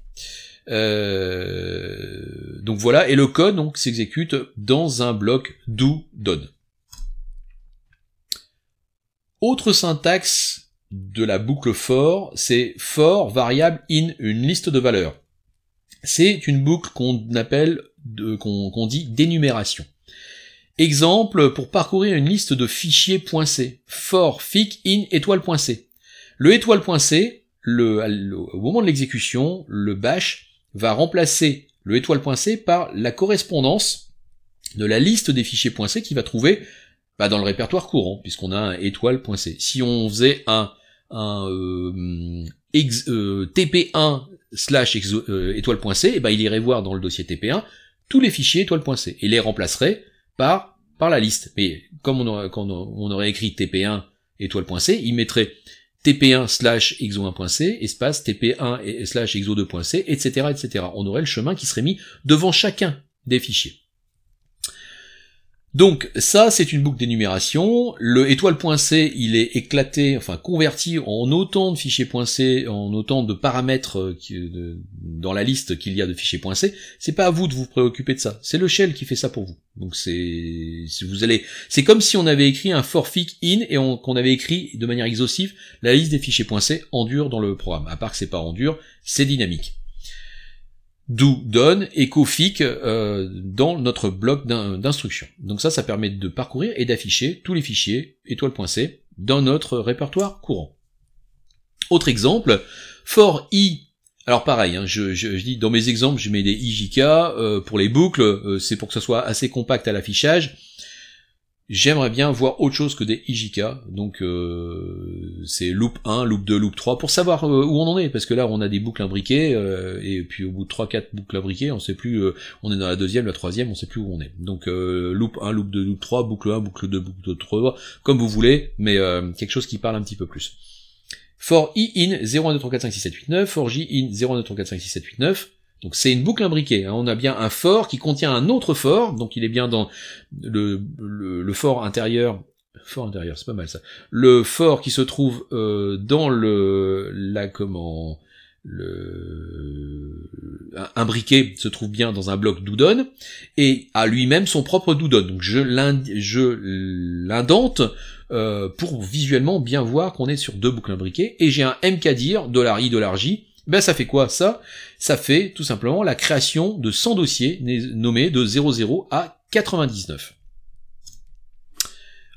Donc voilà, et le code donc s'exécute dans un bloc do done. Autre syntaxe de la boucle for, c'est for variable in une liste de valeurs. C'est une boucle qu'on appelle qu'on dit d'énumération. Exemple, pour parcourir une liste de fichiers .c, for fic in étoile.c. Le étoile.c, au moment de l'exécution, le bash va remplacer le étoile.c par la correspondance de la liste des fichiers .c qu'il va trouver dans le répertoire courant, puisqu'on a un étoile.c. Si on faisait un tp1 / étoile.c, il irait voir dans le dossier tp1 tous les fichiers étoile.c et les remplacerait par la liste. Mais comme on aurait écrit tp1 étoile.c, il mettrait tp1 / exo1.c espace tp1 / exo2.c, etc., etc. On aurait le chemin qui serait mis devant chacun des fichiers. Donc ça, c'est une boucle d'énumération. Le étoile.c, il est éclaté, enfin converti en autant de fichiers .c, en autant de paramètres dans la liste qu'il y a de fichiers .c. C'est pas à vous de vous préoccuper de ça. C'est le shell qui fait ça pour vous. Donc c'est comme si on avait écrit un for fic in et qu'on avait écrit de manière exhaustive la liste des fichiers .c en dur dans le programme. À part que c'est pas en dur, c'est dynamique. Do, done, echo fic dans notre bloc d'instruction. Donc ça permet de parcourir et d'afficher tous les fichiers étoile.c dans notre répertoire courant. Autre exemple, for i. Alors pareil, je dis dans mes exemples, je mets des IJK pour les boucles, c'est pour que ça soit assez compact à l'affichage. J'aimerais bien voir autre chose que des IJK, donc c'est loop 1, loop 2, loop 3, pour savoir où on en est, parce que là on a des boucles imbriquées, et puis au bout de 3-4 boucles imbriquées, on sait plus, on est dans la deuxième, la troisième, on sait plus où on est. Donc loop 1, loop 2, loop 3, boucle 1, boucle 2, boucle 3, comme vous voulez, mais quelque chose qui parle un petit peu plus. For i in 0, 1, 2, 3, 4, 5, 6, 7, 8, 9, for j in 0, 1, 2, 3, 4, 5, 6, 7, 8, 9, donc c'est une boucle imbriquée, hein. On a bien un for qui contient un autre for, donc il est bien dans le for intérieur, c'est pas mal ça. Le for qui se trouve dans imbriqué se trouve bien dans un bloc doudon et a lui-même son propre doudon. Donc je l'indente pour visuellement bien voir qu'on est sur deux boucles imbriquées, et j'ai un mkdir $i $j. Ça fait quoi ça? Ça fait tout simplement la création de 100 dossiers nommés de 00 à 99.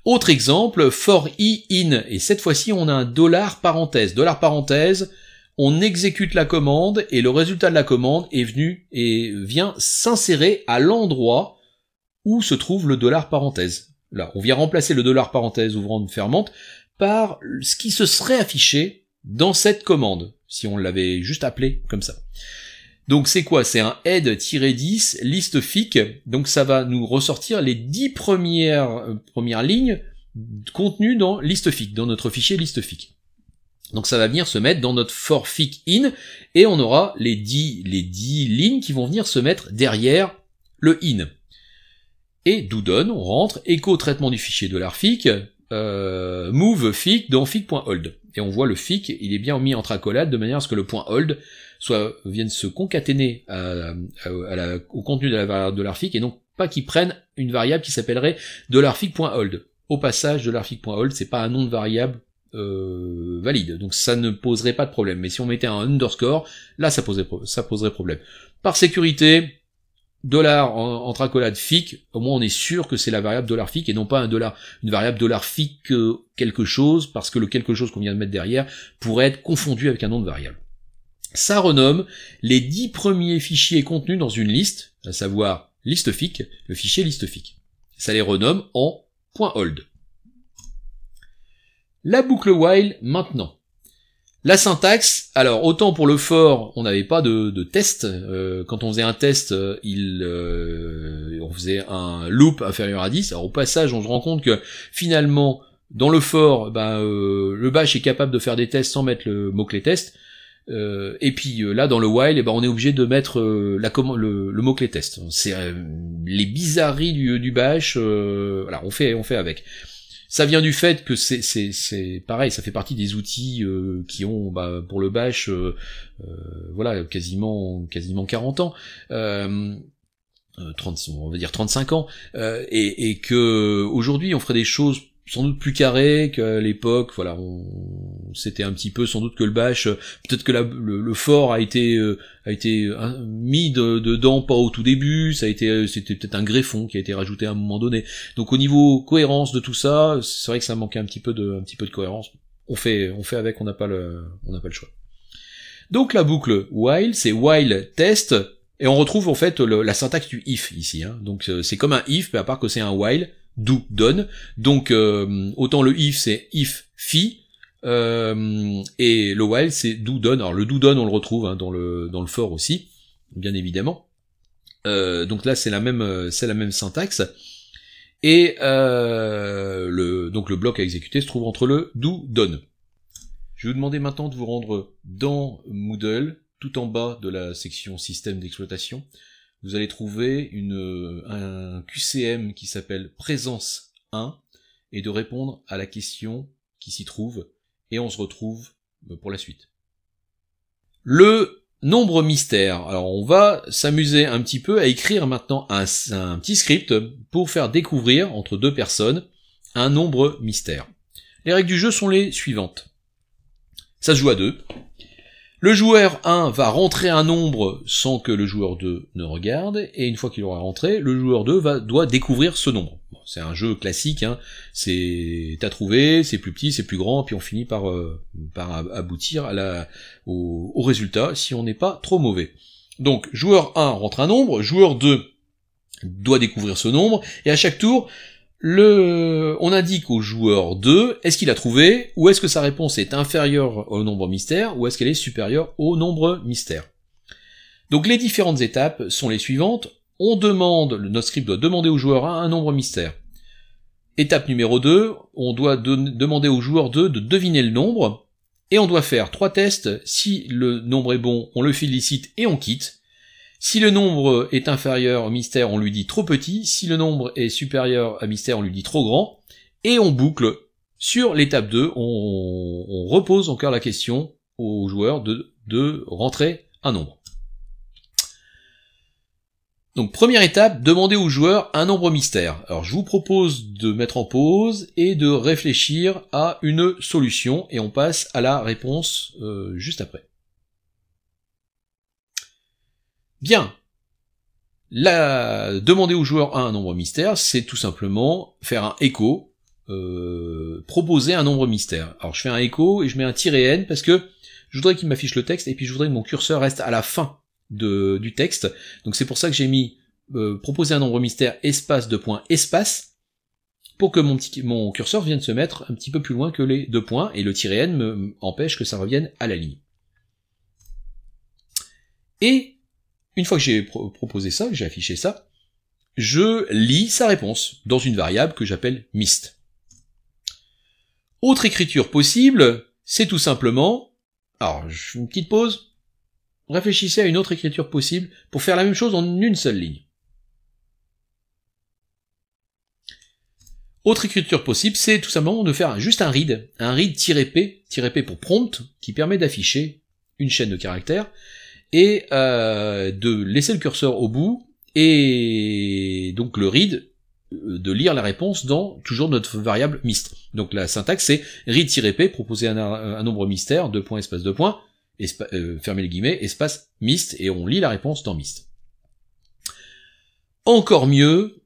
Autre exemple, for i in, et cette fois-ci on a un $parenthèse. $parenthèse, on exécute la commande et le résultat de la commande vient s'insérer à l'endroit où se trouve le $parenthèse. Là, on vient remplacer le $parenthèse ouvrante fermante par ce qui se serait affiché dans cette commande, si on l'avait juste appelé comme ça. Donc c'est quoi? C'est un head-10 liste fic, donc ça va nous ressortir les 10 premières lignes contenues dans liste fic, dans notre fichier liste fic. Donc ça va venir se mettre dans notre for fic in, et on aura les 10 lignes qui vont venir se mettre derrière le in. Et doudon, on rentre, écho traitement du fichier $fic, move fic dans fic.hold. Et on voit le fic, il est bien mis entre accolades de manière à ce que le .hold vienne se concaténer au contenu de la variable $fic, et donc pas qu'il prenne une variable qui s'appellerait $fic.hold. Au passage, $fic.hold, c'est pas un nom de variable valide. Donc ça ne poserait pas de problème. Mais si on mettait un underscore, là ça poserait problème. Par sécurité, dollar entre accolades fic, au moins on est sûr que c'est la variable $fic et non pas une variable $fic quelque chose, parce que le quelque chose qu'on vient de mettre derrière pourrait être confondu avec un nom de variable. Ça renomme les 10 premiers fichiers contenus dans une liste, à savoir listfic, le fichier listfic. Ça les renomme en .hold. La boucle while maintenant. La syntaxe, alors autant pour le for, on n'avait pas de test. Quand on faisait un test, on faisait un loop inférieur à 10. Alors au passage, on se rend compte que finalement, dans le for, le bash est capable de faire des tests sans mettre le mot-clé test. Et puis là, dans le while, on est obligé de mettre le mot-clé test. C'est les bizarreries du bash. Voilà, on fait avec. Ça vient du fait que c'est pareil, ça fait partie des outils qui ont pour le bash voilà quasiment 40 ans. 30, on va dire 35 ans, et que aujourd'hui on ferait des choses sans doute plus carrées qu'à l'époque. Voilà, c'était un petit peu sans doute que le bash, peut-être que le for a été mis dedans pas au tout début, c'était peut-être un greffon qui a été rajouté à un moment donné. Donc au niveau cohérence de tout ça, c'est vrai que ça manquait un petit peu de cohérence. On fait avec, on n'a pas le choix. Donc la boucle while, c'est while test. Et on retrouve en fait la syntaxe du if ici. Donc c'est comme un if, mais à part que c'est un while, do, done. Donc autant le if c'est if, fi, et le while c'est do, done. Alors le do, done on le retrouve dans le for aussi, bien évidemment. Donc là c'est la même syntaxe. Et donc le bloc à exécuter se trouve entre le do, done. Je vais vous demander maintenant de vous rendre dans Moodle, tout en bas de la section système d'exploitation. Vous allez trouver un QCM qui s'appelle présence 1 et de répondre à la question qui s'y trouve, et on se retrouve pour la suite. Le nombre mystère. Alors on va s'amuser un petit peu à écrire maintenant un petit script pour faire découvrir entre deux personnes un nombre mystère. Les règles du jeu sont les suivantes. Ça se joue à 2. Le joueur 1 va rentrer un nombre sans que le joueur 2 ne regarde, et une fois qu'il aura rentré, le joueur 2 doit découvrir ce nombre. Bon, c'est un jeu classique, t'as trouvé, c'est plus petit, c'est plus grand, puis on finit par aboutir au résultat si on n'est pas trop mauvais. Donc, joueur 1 rentre un nombre, joueur 2 doit découvrir ce nombre, et à chaque tour, on indique au joueur 2, est-ce qu'il a trouvé, ou est-ce que sa réponse est inférieure au nombre mystère, ou est-ce qu'elle est supérieure au nombre mystère. Donc les différentes étapes sont les suivantes. Notre script doit demander au joueur 1 un nombre mystère. Étape numéro 2, on doit demander au joueur 2 de deviner le nombre, et on doit faire 3 tests. Si le nombre est bon, on le félicite et on quitte. Si le nombre est inférieur au mystère, on lui dit trop petit. Si le nombre est supérieur à mystère, on lui dit trop grand. Et on boucle. Sur l'étape 2, on repose encore la question au joueur de rentrer un nombre. Donc première étape, demander au joueur un nombre mystère. Alors je vous propose de mettre en pause et de réfléchir à une solution, et on passe à la réponse juste après. Bien, demander au joueur 1 un nombre mystère, c'est tout simplement faire un écho, proposer un nombre mystère. Alors je fais un écho et je mets un -n parce que je voudrais qu'il m'affiche le texte, et puis je voudrais que mon curseur reste à la fin du texte. Donc c'est pour ça que j'ai mis proposer un nombre mystère espace de points espace, pour que mon curseur vienne se mettre un petit peu plus loin que les 2 points, et le -n me empêche que ça revienne à la ligne. Et une fois que j'ai proposé ça, que j'ai affiché ça, je lis sa réponse dans une variable que j'appelle mist. Autre écriture possible, c'est tout simplement, alors je fais une petite pause, réfléchissez à une autre écriture possible pour faire la même chose en une seule ligne. Autre écriture possible, c'est tout simplement de faire juste un read -p pour prompt, qui permet d'afficher une chaîne de caractères, et de laisser le curseur au bout, et donc le read lire la réponse dans toujours notre variable mist. Donc la syntaxe c'est read-p, proposer un nombre mystère, espace, fermer les guillemets, espace mist, et on lit la réponse dans mist. Encore mieux,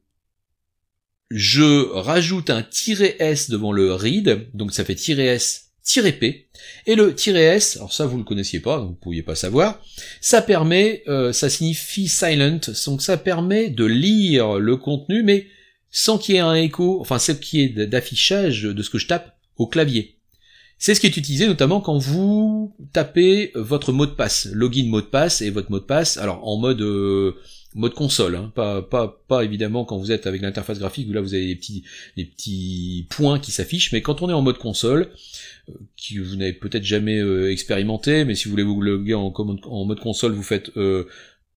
je rajoute un "-s devant le read, donc ça fait "-s-p", et le "-s", alors ça vous le connaissiez pas, donc vous pouviez pas savoir, ça permet, ça signifie silent, donc ça permet de lire le contenu, mais sans qu'il y ait un écho, enfin ce qui est d'affichage de ce que je tape au clavier. C'est ce qui est utilisé notamment quand vous tapez votre mot de passe, login mot de passe et votre mot de passe, alors en mode console, hein, pas évidemment quand vous êtes avec l'interface graphique où là vous avez des petits points qui s'affichent, mais quand on est en mode console, qui vous n'avez peut-être jamais expérimenté, mais si vous voulez vous loguer en mode console, vous faites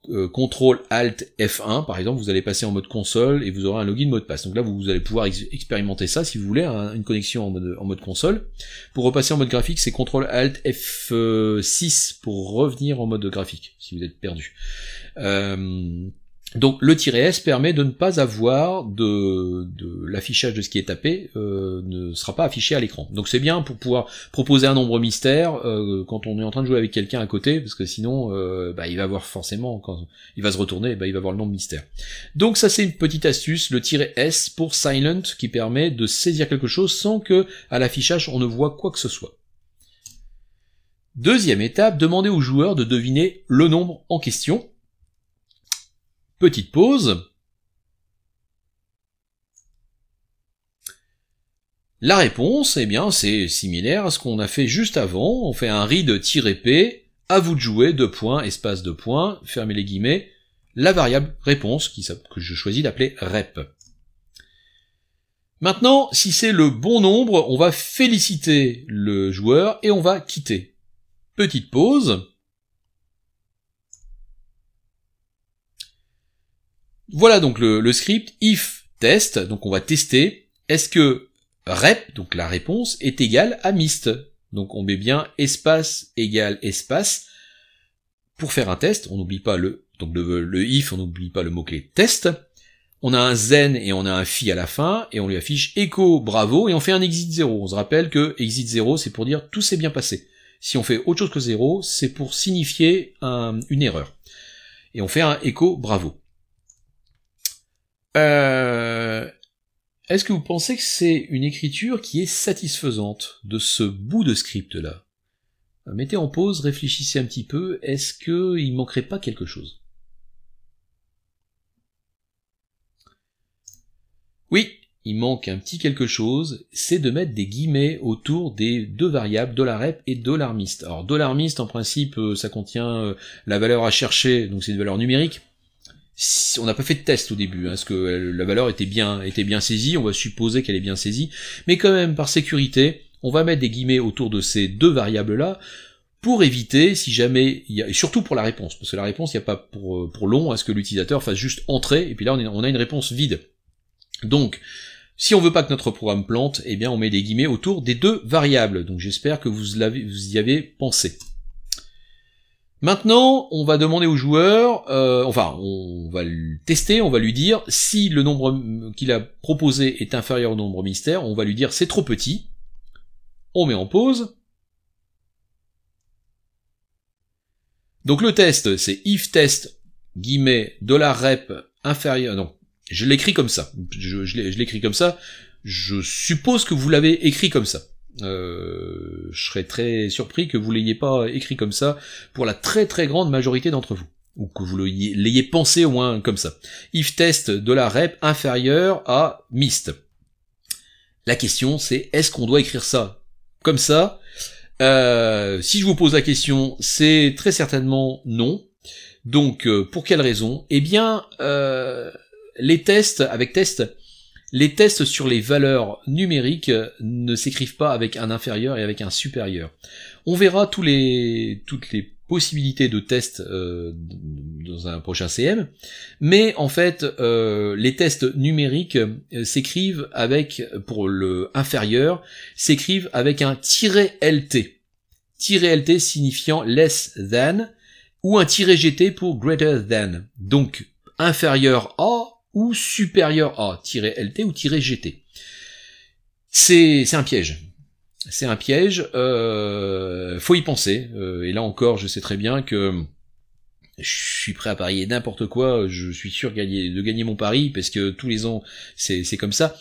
CTRL ALT F1 par exemple, vous allez passer en mode console et vous aurez un login mot de passe. Donc là vous allez pouvoir expérimenter ça si vous voulez, une connexion en mode console. Pour repasser en mode graphique, c'est CTRL ALT F6 pour revenir en mode graphique si vous êtes perdu. Donc le "-s permet de ne pas avoir de l'affichage de ce qui est tapé, ne sera pas affiché à l'écran. Donc c'est bien pour pouvoir proposer un nombre mystère quand on est en train de jouer avec quelqu'un à côté, parce que sinon il va voir forcément, quand il va se retourner, il va voir le nombre mystère. Donc ça c'est une petite astuce, le "-s pour silent, qui permet de saisir quelque chose sans que à l'affichage on ne voit quoi que ce soit. Deuxième étape, demander au joueur de deviner le nombre en question. Petite pause. La réponse, eh bien, c'est similaire à ce qu'on a fait juste avant. On fait un read-p, à vous de jouer, espace, fermez les guillemets, la variable réponse, que je choisis d'appeler rep. Maintenant, si c'est le bon nombre, on va féliciter le joueur et on va quitter. Petite pause. Voilà donc le script if test, donc on va tester, est-ce que rep, donc la réponse, est égale à mist. Donc on met bien espace égale espace. Pour faire un test, on n'oublie pas le if, on n'oublie pas le mot-clé test. On a un zen et on a un phi à la fin, et on lui affiche echo bravo, et on fait un exit 0. On se rappelle que exit 0, c'est pour dire tout s'est bien passé. Si on fait autre chose que 0, c'est pour signifier une erreur. Et on fait un echo bravo. Est-ce que vous pensez que c'est une écriture qui est satisfaisante de ce bout de script-là? Mettez en pause, réfléchissez un petit peu, est-ce qu'il manquerait pas quelque chose? Oui, il manque un petit quelque chose, c'est de mettre des guillemets autour des deux variables $rep et $mist. Alors $mist en principe ça contient la valeur à chercher, donc c'est une valeur numérique. On n'a pas fait de test au début, hein, parce que la valeur était bien saisie, on va supposer qu'elle est bien saisie, mais quand même, par sécurité, on va mettre des guillemets autour de ces deux variables-là, pour éviter, si jamais, et surtout pour la réponse, parce que la réponse, il n'y a pas pour long à ce que l'utilisateur fasse juste entrer, et puis là on a une réponse vide. Donc, si on veut pas que notre programme plante, eh bien on met des guillemets autour des deux variables, donc j'espère que vous y avez pensé. Maintenant, on va demander au joueur, on va le tester, on va lui dire si le nombre qu'il a proposé est inférieur au nombre mystère, on va lui dire c'est trop petit. On met en pause. Donc le test, c'est if test, guillemets, $rep inférieur, non, je l'écris comme ça, je l'écris comme ça, je suppose que vous l'avez écrit comme ça. Je serais très surpris que vous l'ayez pas écrit comme ça pour la très très grande majorité d'entre vous, ou que vous l'ayez pensé au moins comme ça. If test $rep inférieur à mist. La question c'est, est-ce qu'on doit écrire ça comme ça? Si je vous pose la question, c'est très certainement non. Donc pour quelle raison? Eh bien les tests avec test, les tests sur les valeurs numériques ne s'écrivent pas avec un inférieur et avec un supérieur. On verra toutes les possibilités de tests dans un prochain CM, mais en fait, les tests numériques s'écrivent avec, pour le inférieur, s'écrivent avec un -lt. -lt signifiant less than, ou un -gt pour greater than. Donc, inférieur à, ou supérieur à -LT ou -GT. C'est un piège. C'est un piège, faut y penser. Et là encore, je sais très bien que je suis prêt à parier n'importe quoi, je suis sûr de gagner mon pari, parce que tous les ans, c'est comme ça.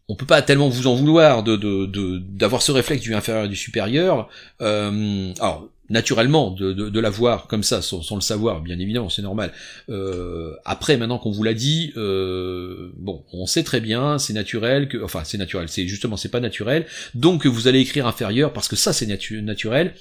On peut pas tellement vous en vouloir d'avoir ce réflexe du inférieur et du supérieur. Alors, naturellement, de l'avoir comme ça, sans le savoir, bien évidemment, c'est normal. Après, maintenant qu'on vous l'a dit, bon, on sait très bien, c'est naturel, enfin, c'est naturel, c'est pas naturel, donc vous allez écrire inférieur, parce que ça, c'est naturel.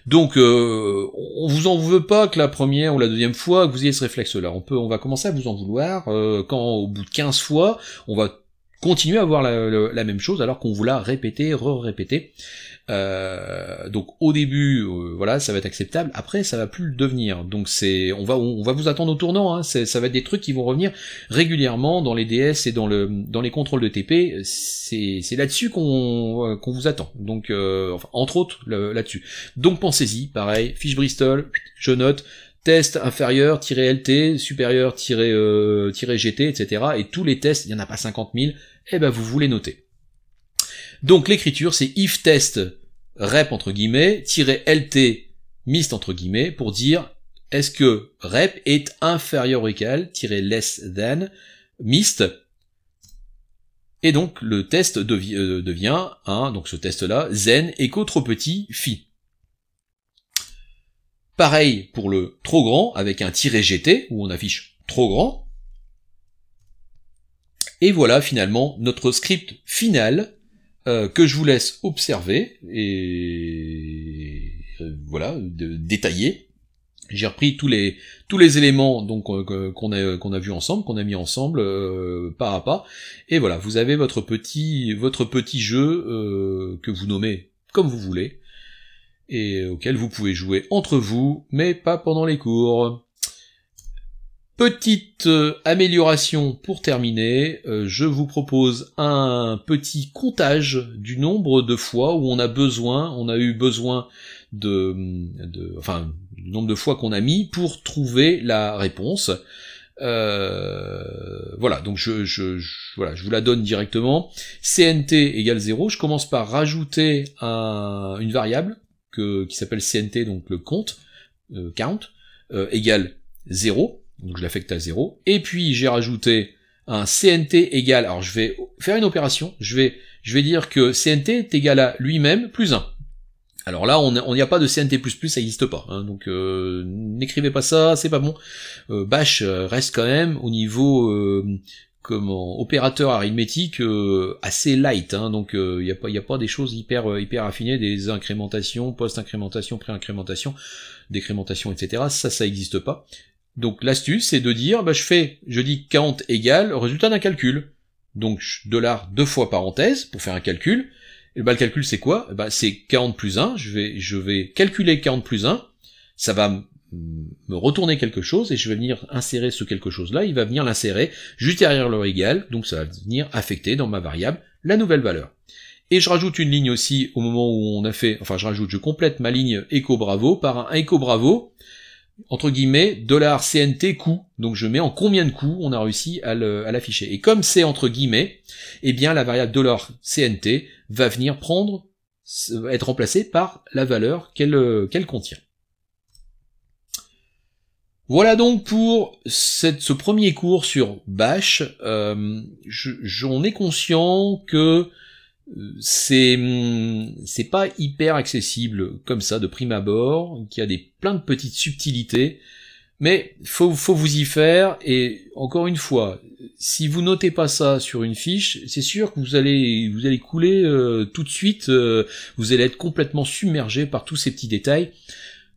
Donc, on vous en veut pas que la première ou la deuxième fois que vous ayez ce réflexe-là. On va commencer à vous en vouloir, quand au bout de 15 fois, on va continuer à avoir la même chose, alors qu'on vous l'a répété, répété. Donc au début, voilà, ça va être acceptable. Après, ça va plus le devenir. Donc on va vous attendre au tournant. Hein. Ça va être des trucs qui vont revenir régulièrement dans les DS et dans les contrôles de TP. C'est là-dessus qu'on vous attend. Donc enfin, entre autres là-dessus. Donc pensez-y. Pareil, fiche Bristol, je note. Test inférieur, -LT, supérieur, -GT, etc. Et tous les tests, il n'y en a pas 50 000, eh ben vous les notez. Donc l'écriture, c'est if test rep entre guillemets, -LT mist entre guillemets, pour dire est-ce que rep est inférieur ou égal, -less than, mist, et donc le test devient, donc ce test-là, zen, écho trop petit, phi. Pareil pour le trop grand, avec un -GT, où on affiche trop grand. Et voilà finalement notre script final, que je vous laisse observer, et voilà, détailler. J'ai repris tous les éléments donc qu'on a vu ensemble, qu'on a mis ensemble pas à pas. Et voilà, vous avez votre petit jeu que vous nommez comme vous voulez, et auquel vous pouvez jouer entre vous, mais pas pendant les cours. Petite amélioration pour terminer, je vous propose un petit comptage du nombre de fois où on a eu besoin enfin, du nombre de fois qu'on a mis pour trouver la réponse. Voilà, donc je vous la donne directement. CNT égale 0, je commence par rajouter une variable qui s'appelle CNT, donc le compte, count, égale 0, donc je l'affecte à 0, et puis j'ai rajouté un CNT égale, alors je vais faire une opération, je vais dire que CNT est égal à lui-même plus 1. Alors là, on n'y a pas de CNT++, ça n'existe pas, hein, donc n'écrivez pas ça, c'est pas bon. Bash reste quand même au niveau opérateur arithmétique assez light, hein, donc il y a pas des choses hyper affinées, des incrémentations, post-incrémentation, pré-incrémentation, décrémentation, etc. Ça existe pas. Donc l'astuce, c'est de dire, je dis count égale résultat d'un calcul. Donc $ 2 fois parenthèse pour faire un calcul. Et le calcul c'est quoi? C'est count plus 1. Je vais calculer count plus 1. Ça va me retourner quelque chose et je vais venir insérer ce quelque chose là. Il va venir l'insérer juste derrière le égal. Donc ça va venir affecter dans ma variable la nouvelle valeur. Et je rajoute une ligne aussi au moment où je complète ma ligne echo bravo par un echo bravo, entre guillemets, $CNT coût. Donc je mets en combien de coups on a réussi à l'afficher. Et comme c'est entre guillemets, eh bien la variable $CNT va venir être remplacée par la valeur qu'elle contient. Voilà donc pour ce premier cours sur Bash. J'en ai conscient que c'est pas hyper accessible comme ça de prime abord, qu'il y a plein de petites subtilités, mais faut vous y faire. Et encore une fois, si vous notez pas ça sur une fiche, c'est sûr que vous allez couler tout de suite, vous allez être complètement submergé par tous ces petits détails.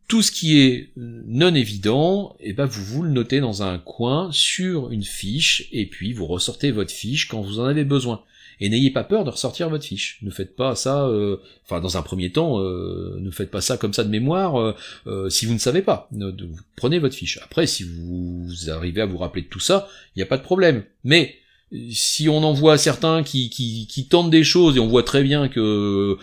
Tout ce qui est non évident, vous le notez dans un coin sur une fiche, et puis vous ressortez votre fiche quand vous en avez besoin. Et n'ayez pas peur de ressortir votre fiche. Ne faites pas ça, dans un premier temps, ne faites pas ça comme ça de mémoire, si vous ne savez pas. Prenez votre fiche. Après, si vous arrivez à vous rappeler de tout ça, il n'y a pas de problème. Mais si on en voit certains qui tentent des choses, et on voit très bien que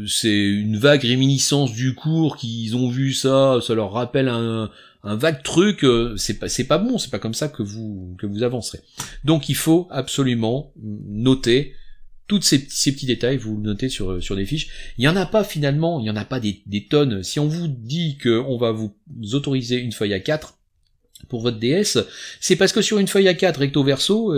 c'est une vague réminiscence du cours, qu'ils ont vu ça leur rappelle un un vague truc, c'est pas bon, c'est pas comme ça que vous avancerez. Donc il faut absolument noter toutes ces petits détails, vous le notez sur des fiches. Il y en a pas finalement, il y en a pas des tonnes. Si on vous dit qu'on va vous autoriser une feuille A4 pour votre DS, c'est parce que sur une feuille A4 recto verso,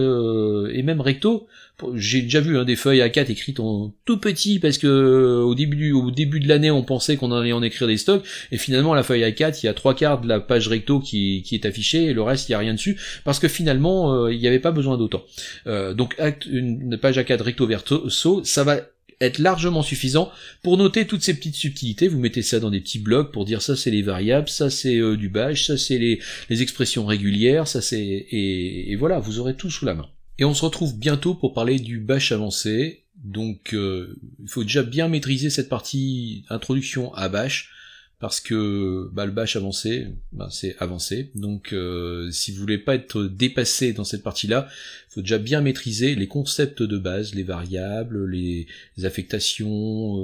et même recto, j'ai déjà vu des feuilles A4 écrites en tout petit, parce que au début de l'année on pensait qu'on allait en écrire des stocks, et finalement la feuille A4, il y a 3/4 de la page recto qui est affichée, et le reste il y a rien dessus, parce que finalement il n'y avait pas besoin d'autant. Donc une page A4 recto verso, ça va être largement suffisant pour noter toutes ces petites subtilités. Vous mettez ça dans des petits blocs pour dire ça c'est les variables, ça c'est du bash, ça c'est les expressions régulières, ça c'est et voilà, vous aurez tout sous la main. Et on se retrouve bientôt pour parler du bash avancé. Donc il faut déjà bien maîtriser cette partie introduction à bash, parce que le bash avancé, c'est avancé. Donc si vous voulez pas être dépassé dans cette partie-là, il faut déjà bien maîtriser les concepts de base, les variables, les affectations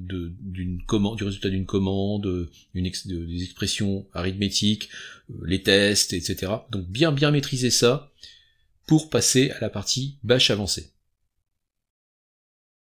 d'une commande, du résultat d'une commande, des expressions arithmétiques, les tests, etc. Donc bien maîtriser ça pour passer à la partie bash avancé.